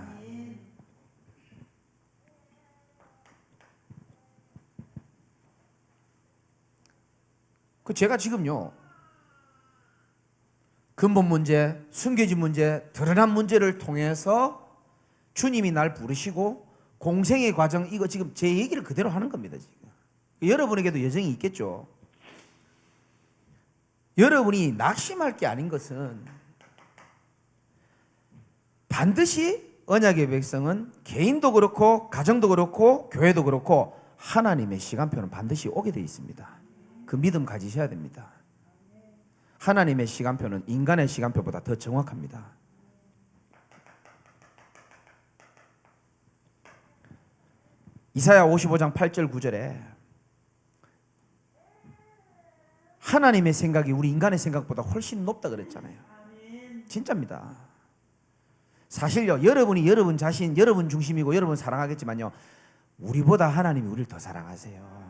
제가 지금요 근본 문제, 숨겨진 문제, 드러난 문제를 통해서 주님이 날 부르시고 공생의 과정, 이거 지금 제 얘기를 그대로 하는 겁니다. 지금 여러분에게도 여정이 있겠죠. 여러분이 낙심할 게 아닌 것은 반드시 언약의 백성은 개인도 그렇고 가정도 그렇고 교회도 그렇고 하나님의 시간표는 반드시 오게 되어 있습니다. 그 믿음 가지셔야 됩니다. 하나님의 시간표는 인간의 시간표보다 더 정확합니다. 이사야 55장 8절 9절에 하나님의 생각이 우리 인간의 생각보다 훨씬 높다 그랬잖아요. 진짜입니다. 사실요, 여러분이 여러분 자신, 여러분 중심이고 여러분 사랑하겠지만요, 우리보다 하나님이 우리를 더 사랑하세요.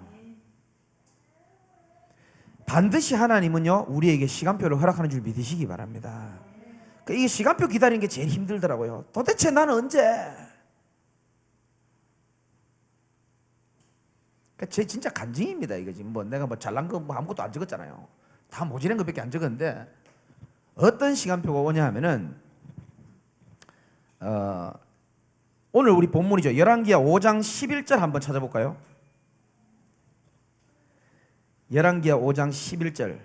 반드시 하나님은요 우리에게 시간표를 허락하는 줄 믿으시기 바랍니다. 그러니까 이게 시간표 기다리는 게 제일 힘들더라고요. 도대체 나는 언제? 그러니까 제 진짜 간증입니다. 이거 지금 내가 잘난 거 아무것도 안 적었잖아요. 다 모자란 것밖에 안 적었는데 어떤 시간표가 오냐 하면은 오늘 우리 본문이죠. 열왕기하 5장 11절 한번 찾아볼까요? 열왕기하 5장 11절.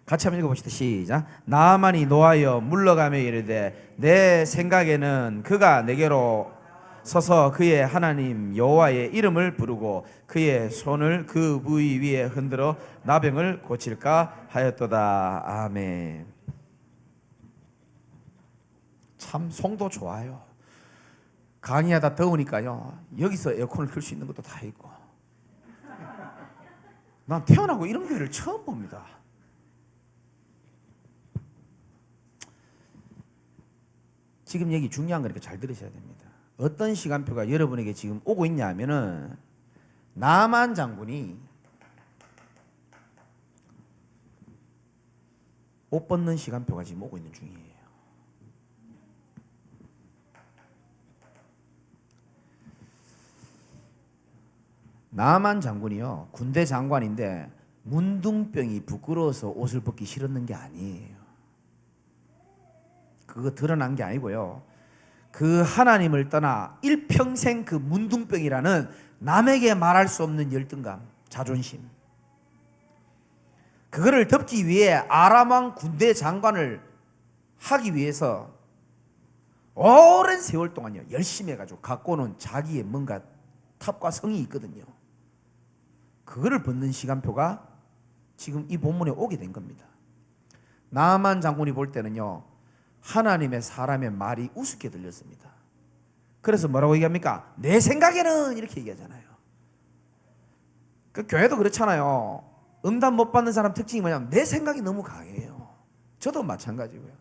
같이 한번 읽어봅시다. 시작. 나아만이 노하여 물러가며 이르되 내 생각에는 그가 내게로 서서 그의 하나님 여호와의 이름을 부르고 그의 손을 그 부위 위에 흔들어 나병을 고칠까 하였도다. 아멘. 참 송도 좋아요. 강의하다 더우니까요 여기서 에어컨을 켤 수 있는 것도 다 있고. 난 태어나고 이런 교회를 처음 봅니다. 지금 얘기 중요한 거니까 잘 들으셔야 됩니다. 어떤 시간표가 여러분에게 지금 오고 있냐 하면은 나만 장군이 옷 벗는 시간표가 지금 오고 있는 중이에요. 나만 장군이요 군대 장관인데 문둥병이 부끄러워서 옷을 벗기 싫었는 게 아니에요. 그거 드러난 게 아니고요, 그 하나님을 떠나 일평생 그 문둥병이라는 남에게 말할 수 없는 열등감, 자존심, 그거를 덮기 위해 아람 왕 군대 장관을 하기 위해서 오랜 세월 동안요 열심히 해가지고 갖고 오는 자기의 뭔가 탑과 성이 있거든요. 그거를 벗는 시간표가 지금 이 본문에 오게 된 겁니다. 나만 장군이 볼 때는요 하나님의 사람의 말이 우습게 들렸습니다. 그래서 뭐라고 얘기합니까? 내 생각에는 이렇게 얘기하잖아요. 그 교회도 그렇잖아요. 응답 못 받는 사람 특징이 뭐냐면 내 생각이 너무 강해요. 저도 마찬가지고요.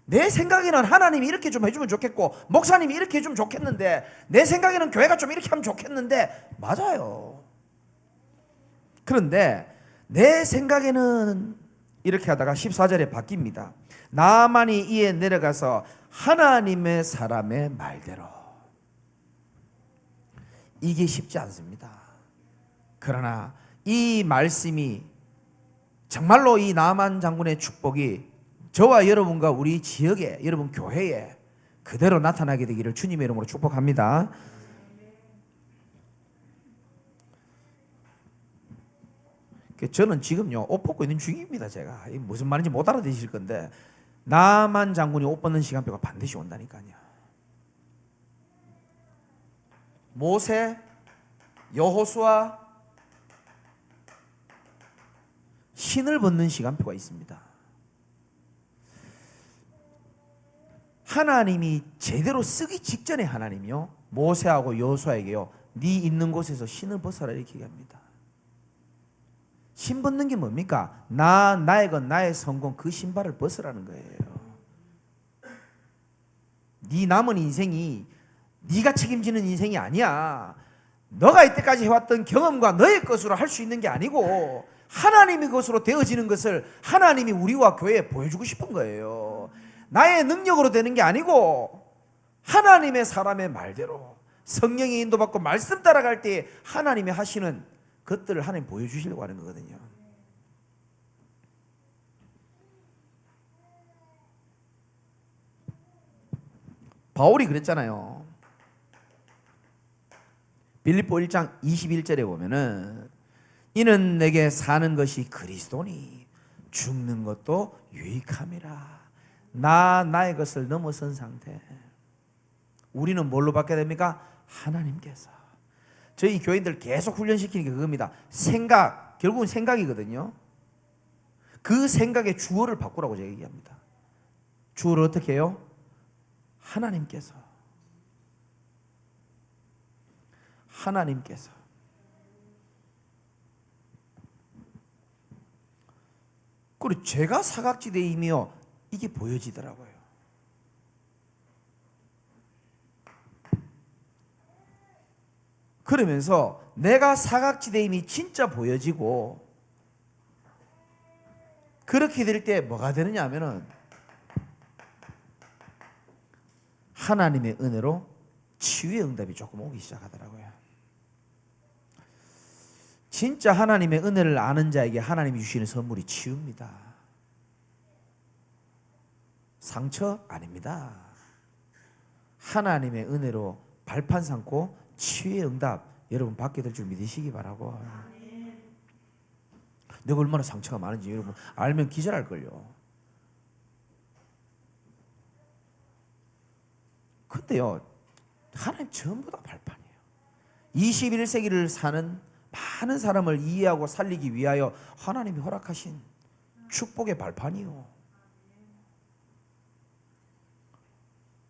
내 생각에는 하나님이 이렇게 좀 해주면 좋겠고 목사님이 이렇게 해주면 좋겠는데 내 생각에는 교회가 좀 이렇게 하면 좋겠는데 맞아요. 그런데 내 생각에는 이렇게 하다가 14절에 바뀝니다. 나아만이 이에 내려가서 하나님의 사람의 말대로. 이게 쉽지 않습니다. 그러나 이 말씀이 정말로 이 나아만 장군의 축복이 저와 여러분과 우리 지역에, 여러분 교회에 그대로 나타나게 되기를 주님의 이름으로 축복합니다. 저는 지금요 옷 벗고 있는 중입니다. 제가 무슨 말인지 못 알아들으실 건데 나만 장군이 옷 벗는 시간표가 반드시 온다니까요. 모세, 여호수아 신을 벗는 시간표가 있습니다. 하나님이 제대로 쓰기 직전에 하나님이요 모세하고 여호수아에게요 네 있는 곳에서 신을 벗어라 이렇게 얘기합니다. 신 벗는 게 뭡니까? 나의 것 나의 성공 그 신발을 벗으라는 거예요. 네 남은 인생이 네가 책임지는 인생이 아니야. 너가 이때까지 해왔던 경험과 너의 것으로 할 수 있는 게 아니고 하나님의 것으로 되어지는 것을 하나님이 우리와 교회에 보여주고 싶은 거예요. 나의 능력으로 되는 게 아니고 하나님의 사람의 말대로 성령의 인도받고 말씀 따라갈 때 하나님이 하시는 것들을 하나님 보여주시려고 하는 거거든요. 바울이 그랬잖아요. 빌립보 1장 21절에 보면은 이는 내게 사는 것이 그리스도니 죽는 것도 유익함이라. 나의 것을 넘어선 상태. 우리는 뭘로 받게 됩니까? 하나님께서. 저희 교인들 계속 훈련시키는 게 그겁니다. 생각, 결국은 생각이거든요. 그 생각의 주어를 바꾸라고 제가 얘기합니다. 주어를 어떻게 해요? 하나님께서. 하나님께서. 그리고 죄가 사각지대이며 이게 보여지더라고요. 그러면서 내가 사각지대임이 진짜 보여지고 그렇게 될 때 뭐가 되느냐 하면은 하나님의 은혜로 치유의 응답이 조금 오기 시작하더라고요. 진짜 하나님의 은혜를 아는 자에게 하나님이 주시는 선물이 치유입니다. 상처 아닙니다. 하나님의 은혜로 발판 삼고 치유의 응답 여러분 받게 될 줄 믿으시기 바라고. 내가 얼마나 상처가 많은지 여러분 알면 기절할걸요. 근데요 하나님 전부 다 발판이에요. 21세기를 사는 많은 사람을 이해하고 살리기 위하여 하나님이 허락하신 축복의 발판이요.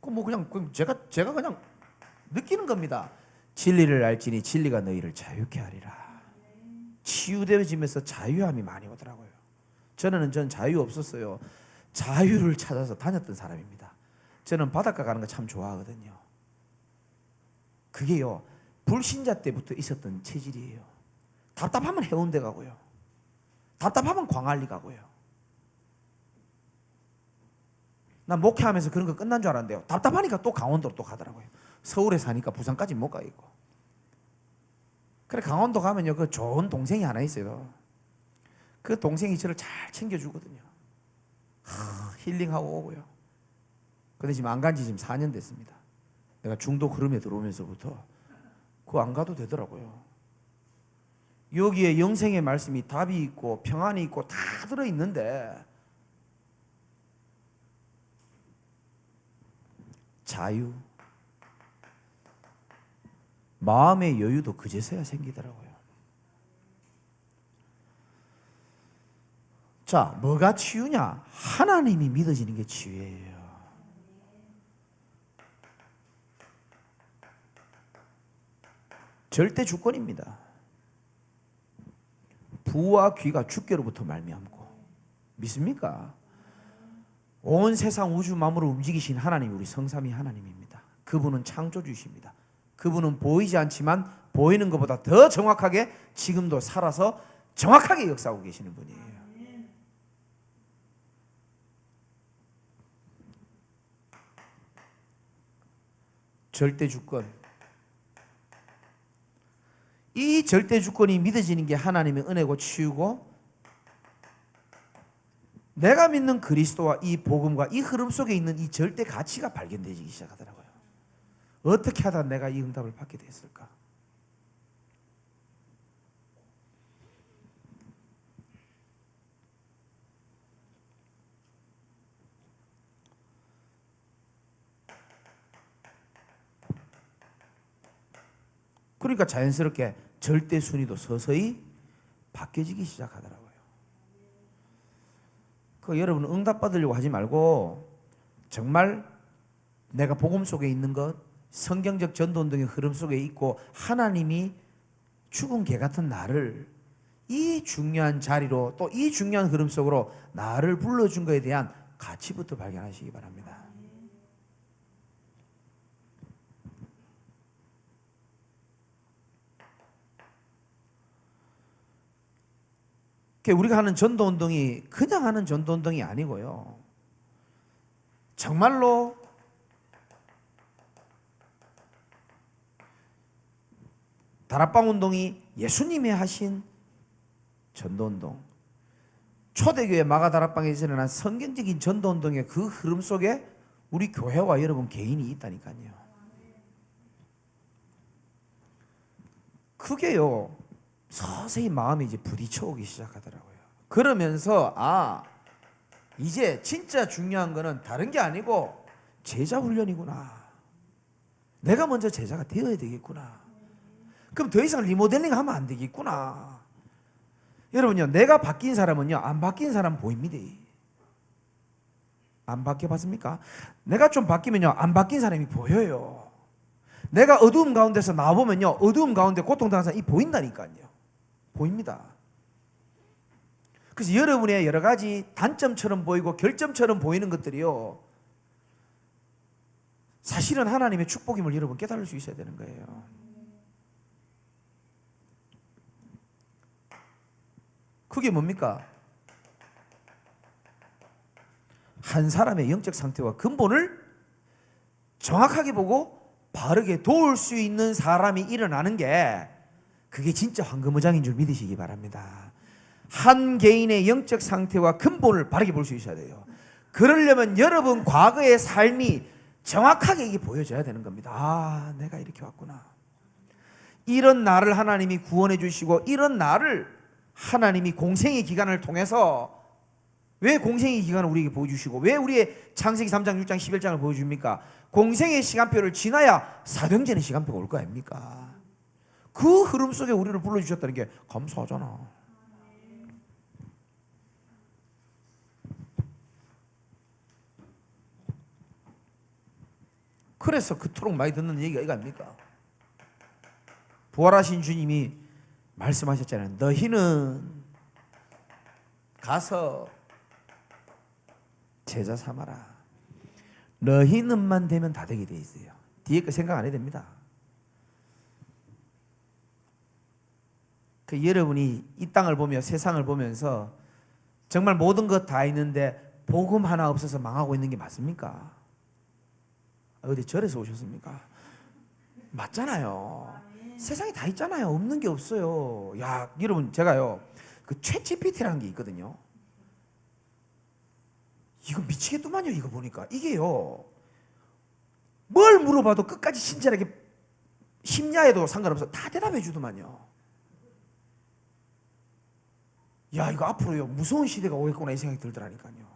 그냥 제가 그냥 느끼는 겁니다. 진리를 알지니 진리가 너희를 자유케 하리라. 치유되어지면서 자유함이 많이 오더라고요. 전 자유 없었어요. 자유를 찾아서 다녔던 사람입니다. 저는 바닷가 가는 거 참 좋아하거든요. 그게요 불신자 때부터 있었던 체질이에요. 답답하면 해운대 가고요. 답답하면 광안리 가고요. 난 목회하면서 그런 거 끝난 줄 알았는데요. 답답하니까 또 강원도로 또 가더라고요. 서울에 사니까 부산까지 못 가겠고. 그래 강원도 가면요 그 좋은 동생이 하나 있어요. 그 동생이 저를 잘 챙겨주거든요. 힐링하고 오고요. 근데 지금 안 간 지 지금 4년 됐습니다. 내가 중도 흐름에 들어오면서부터 그거 안 가도 되더라고요. 여기에 영생의 말씀이 답이 있고 평안이 있고 다 들어있는데 자유, 마음의 여유도 그제서야 생기더라고요. 자, 뭐가 치유냐? 하나님이 믿어지는 게 치유예요. 절대 주권입니다. 부와 귀가 주께로부터 말미암고. 믿습니까? 온 세상 우주 만물을 움직이신 하나님이 우리 성삼위 하나님입니다. 그분은 창조주이십니다. 그분은 보이지 않지만 보이는 것보다 더 정확하게 지금도 살아서 정확하게 역사하고 계시는 분이에요. 절대 주권. 이 절대 주권이 믿어지는 게 하나님의 은혜고 치유고 내가 믿는 그리스도와 이 복음과 이 흐름 속에 있는 이 절대 가치가 발견되기 시작하더라고요. 어떻게 하다 내가 이 응답을 받게 됐을까? 그러니까 자연스럽게 절대 순위도 서서히 바뀌어지기 시작하더라고요. 여러분 응답 받으려고 하지 말고 정말 내가 복음 속에 있는 것, 성경적 전도운동의 흐름 속에 있고 하나님이 죽은 개 같은 나를 이 중요한 자리로 또 이 중요한 흐름 속으로 나를 불러준 것에 대한 가치부터 발견하시기 바랍니다. 우리가 하는 전도운동이 그냥 하는 전도운동이 아니고요, 정말로 다락방 운동이 예수님이 하신 전도운동, 초대교회 마가다락방에서 일어난 성경적인 전도운동의 그 흐름 속에 우리 교회와 여러분 개인이 있다니까요. 그게요 서서히 마음이 이제 부딪혀 오기 시작하더라고요. 그러면서 이제 진짜 중요한 거는 다른 게 아니고 제자 훈련이구나. 내가 먼저 제자가 되어야 되겠구나. 그럼 더 이상 리모델링 하면 안 되겠구나. 여러분요, 내가 바뀐 사람은요 안 바뀐 사람 보입니다. 안 바뀌어봤습니까? 내가 좀 바뀌면요 안 바뀐 사람이 보여요. 내가 어두움 가운데서 나와보면요 어두움 가운데 고통당하는 사람이 보인다니까요. 보입니다. 그래서 여러분의 여러 가지 단점처럼 보이고 결점처럼 보이는 것들이요 사실은 하나님의 축복임을 여러분 깨달을 수 있어야 되는 거예요. 그게 뭡니까? 한 사람의 영적 상태와 근본을 정확하게 보고 바르게 도울 수 있는 사람이 일어나는 게 그게 진짜 황금의장인 줄 믿으시기 바랍니다. 한 개인의 영적 상태와 근본을 바르게 볼 수 있어야 돼요. 그러려면 여러분 과거의 삶이 정확하게 이게 보여져야 되는 겁니다. 내가 이렇게 왔구나. 이런 나를 하나님이 구원해 주시고 이런 나를 하나님이 공생의 기간을 통해서 왜 공생의 기간을 우리에게 보여주시고 왜 우리의 창세기 3장, 6장, 11장을 보여줍니까? 공생의 시간표를 지나야 사도행전의 시간표가 올 거 아닙니까? 그 흐름 속에 우리를 불러주셨다는 게 감사하잖아. 그래서 그토록 많이 듣는 얘기가 이거 아닙니까? 부활하신 주님이 말씀하셨잖아요. 너희는 가서 제자 삼아라. 너희는만 되면 다 되게 돼 있어요. 뒤에 거 생각 안 해도 됩니다. 여러분이 이 땅을 보며 세상을 보면서 정말 모든 것 다 있는데 복음 하나 없어서 망하고 있는 게 맞습니까? 어디 절에서 오셨습니까? 맞잖아요. 세상에 다 있잖아요. 없는 게 없어요. 야, 여러분 제가요 그 챗GPT라는 게 있거든요. 이거 미치겠더만요. 이거 보니까 이게요 뭘 물어봐도 끝까지 친절하게 심야에도 상관없어 다 대답해 주더만요. 야, 이거 앞으로요 무서운 시대가 오겠구나 이 생각이 들더라니까요.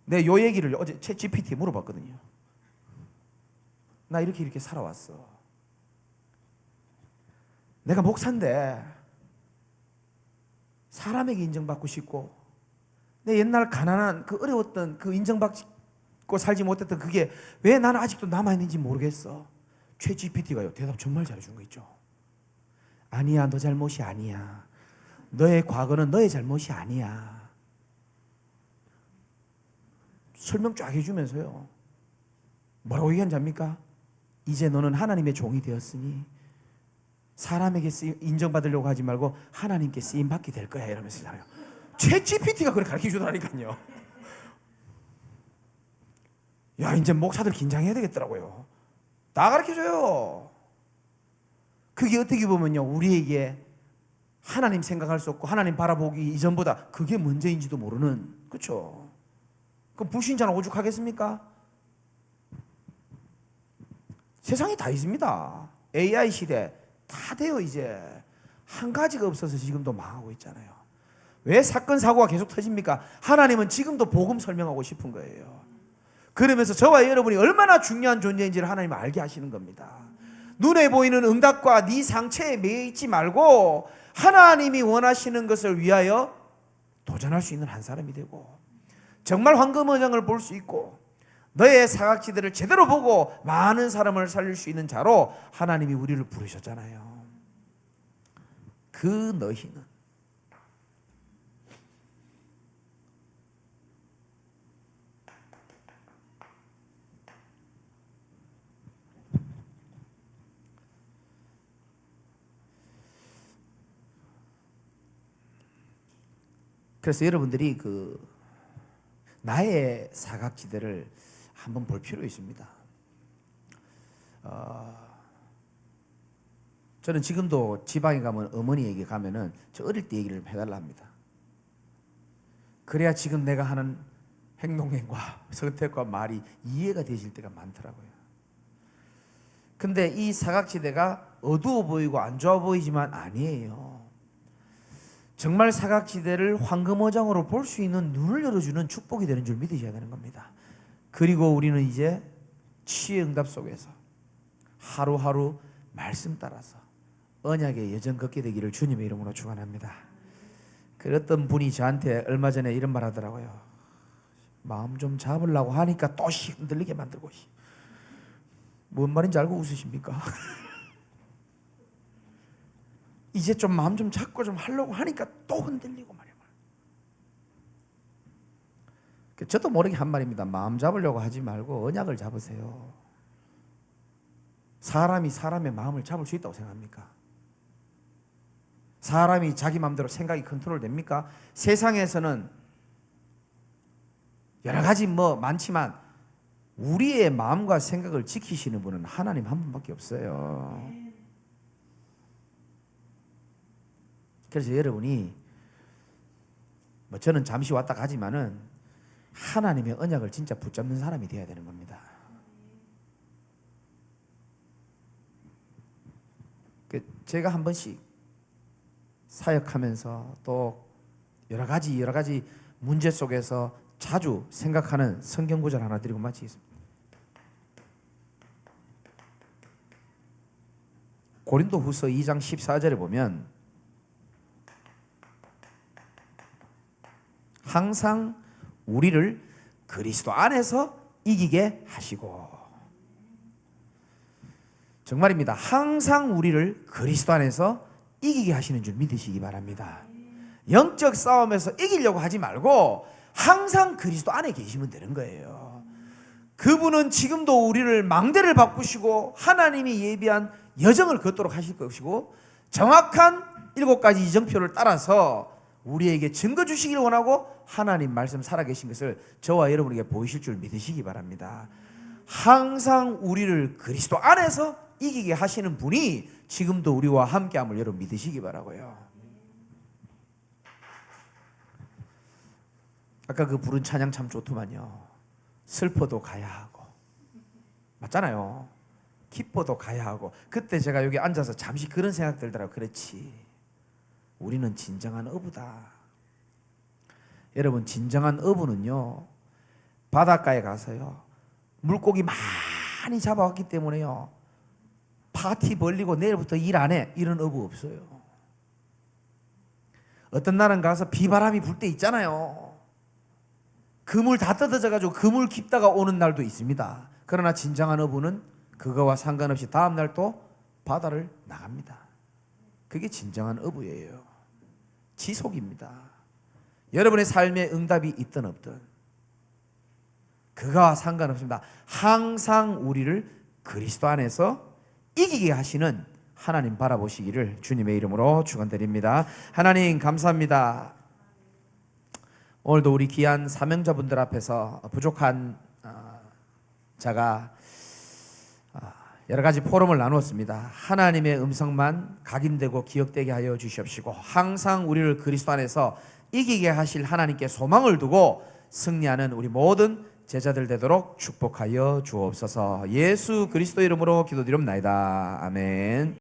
내 요 얘기를 어제 챗GPT에 물어봤거든요. 나 이렇게 살아왔어. 내가 목사인데 사람에게 인정받고 싶고 내 옛날 가난한 그 어려웠던 그 인정받고 살지 못했던 그게 왜 나는 아직도 남아있는지 모르겠어. 챗GPT가요 대답 정말 잘해준 거 있죠. 아니야, 너 잘못이 아니야. 너의 과거는 너의 잘못이 아니야. 설명 쫙 해주면서요 뭐라고 얘기하는지 압니까? 이제 너는 하나님의 종이 되었으니 사람에게 인정받으려고 하지 말고 하나님께 쓰임받게 될 거야 이러면서 잖아요. 챗GPT가 그걸 가르쳐 주더라니까요. 야, 이제 목사들 긴장해야 되겠더라고요. 다 가르쳐 줘요. 그게 어떻게 보면요 우리에게 하나님 생각할 수 없고 하나님 바라보기 이전보다 그게 문제인지도 모르는, 그렇죠? 그럼 불신자는 오죽하겠습니까? 세상이 다 있습니다. AI 시대 다 돼요. 이제 한 가지가 없어서 지금도 망하고 있잖아요. 왜 사건 사고가 계속 터집니까? 하나님은 지금도 복음 설명하고 싶은 거예요. 그러면서 저와 여러분이 얼마나 중요한 존재인지를 하나님은 알게 하시는 겁니다. 눈에 보이는 응답과 네 상처에 매여 있지 말고 하나님이 원하시는 것을 위하여 도전할 수 있는 한 사람이 되고 정말 황금어장을 볼 수 있고 너의 사각지대를 제대로 보고 많은 사람을 살릴 수 있는 자로 하나님이 우리를 부르셨잖아요. 그 너희는 그래서 여러분들이 나의 사각지대를 한번 볼 필요 있습니다. 저는 지금도 지방에 가면 어머니에게 가면은 저 어릴 때 얘기를 해달라 합니다. 그래야 지금 내가 하는 행동과 선택과 말이 이해가 되실 때가 많더라고요. 근데 이 사각지대가 어두워 보이고 안 좋아 보이지만 아니에요. 정말 사각지대를 황금어장으로 볼 수 있는 눈을 열어주는 축복이 되는 줄 믿으셔야 되는 겁니다. 그리고 우리는 이제 치의 응답 속에서 하루하루 말씀 따라서 언약의 여정 걷게 되기를 주님의 이름으로 축원합니다. 어떤 분이 저한테 얼마 전에 이런 말 하더라고요. 마음 좀 잡으려고 하니까 또 흔들리게 만들고. 뭔 말인지 알고 웃으십니까? 이제 좀 마음 좀 잡고 좀 하려고 하니까 또 흔들리고 말이야. 저도 모르게 한 말입니다. 마음 잡으려고 하지 말고 언약을 잡으세요. 사람이 사람의 마음을 잡을 수 있다고 생각합니까? 사람이 자기 마음대로 생각이 컨트롤 됩니까? 세상에서는 여러 가지 많지만 우리의 마음과 생각을 지키시는 분은 하나님 한 분밖에 없어요. 그래서 여러분이 저는 잠시 왔다 가지만은 하나님의 언약을 진짜 붙잡는 사람이 되어야 되는 겁니다. 제가 한 번씩 사역하면서 또 여러 가지 문제 속에서 자주 생각하는 성경 구절 하나 드리고 마치겠습니다. 고린도후서 2장 14절에 보면 항상 우리를 그리스도 안에서 이기게 하시고, 정말입니다. 항상 우리를 그리스도 안에서 이기게 하시는 줄 믿으시기 바랍니다. 영적 싸움에서 이기려고 하지 말고 항상 그리스도 안에 계시면 되는 거예요. 그분은 지금도 우리를 망대를 바꾸시고 하나님이 예비한 여정을 걷도록 하실 것이고, 정확한 7가지 이정표를 따라서 우리에게 증거 주시길 원하고 하나님 말씀 살아계신 것을 저와 여러분에게 보이실 줄 믿으시기 바랍니다. 항상 우리를 그리스도 안에서 이기게 하시는 분이 지금도 우리와 함께함을 여러분 믿으시기 바라고요. 아까 그 부른 찬양 참 좋더만요. 슬퍼도 가야 하고, 맞잖아요. 기뻐도 가야 하고. 그때 제가 여기 앉아서 잠시 그런 생각 들더라고요. 그렇지, 우리는 진정한 어부다. 여러분, 진정한 어부는요, 바닷가에 가서요 물고기 많이 잡아왔기 때문에요 파티 벌리고 내일부터 일 안 해, 이런 어부 없어요. 어떤 날은 가서 비바람이 불 때 있잖아요. 그물 다 뜯어져 가지고 그물 깊다가 오는 날도 있습니다. 그러나 진정한 어부는 그거와 상관없이 다음 날 또 바다를 나갑니다. 그게 진정한 어부예요. 지속입니다. 여러분의 삶에 응답이 있든 없든 그거와 상관없습니다. 항상 우리를 그리스도 안에서 이기게 하시는 하나님 바라보시기를 주님의 이름으로 축원드립니다. 하나님 감사합니다. 오늘도 우리 귀한 사명자분들 앞에서 부족한 자가 여러 가지 포럼을 나누었습니다. 하나님의 음성만 각인되고 기억되게 하여 주시옵시고, 항상 우리를 그리스도 안에서 이기게 하실 하나님께 소망을 두고 승리하는 우리 모든 제자들 되도록 축복하여 주옵소서. 예수 그리스도 이름으로 기도드립나이다. 아멘.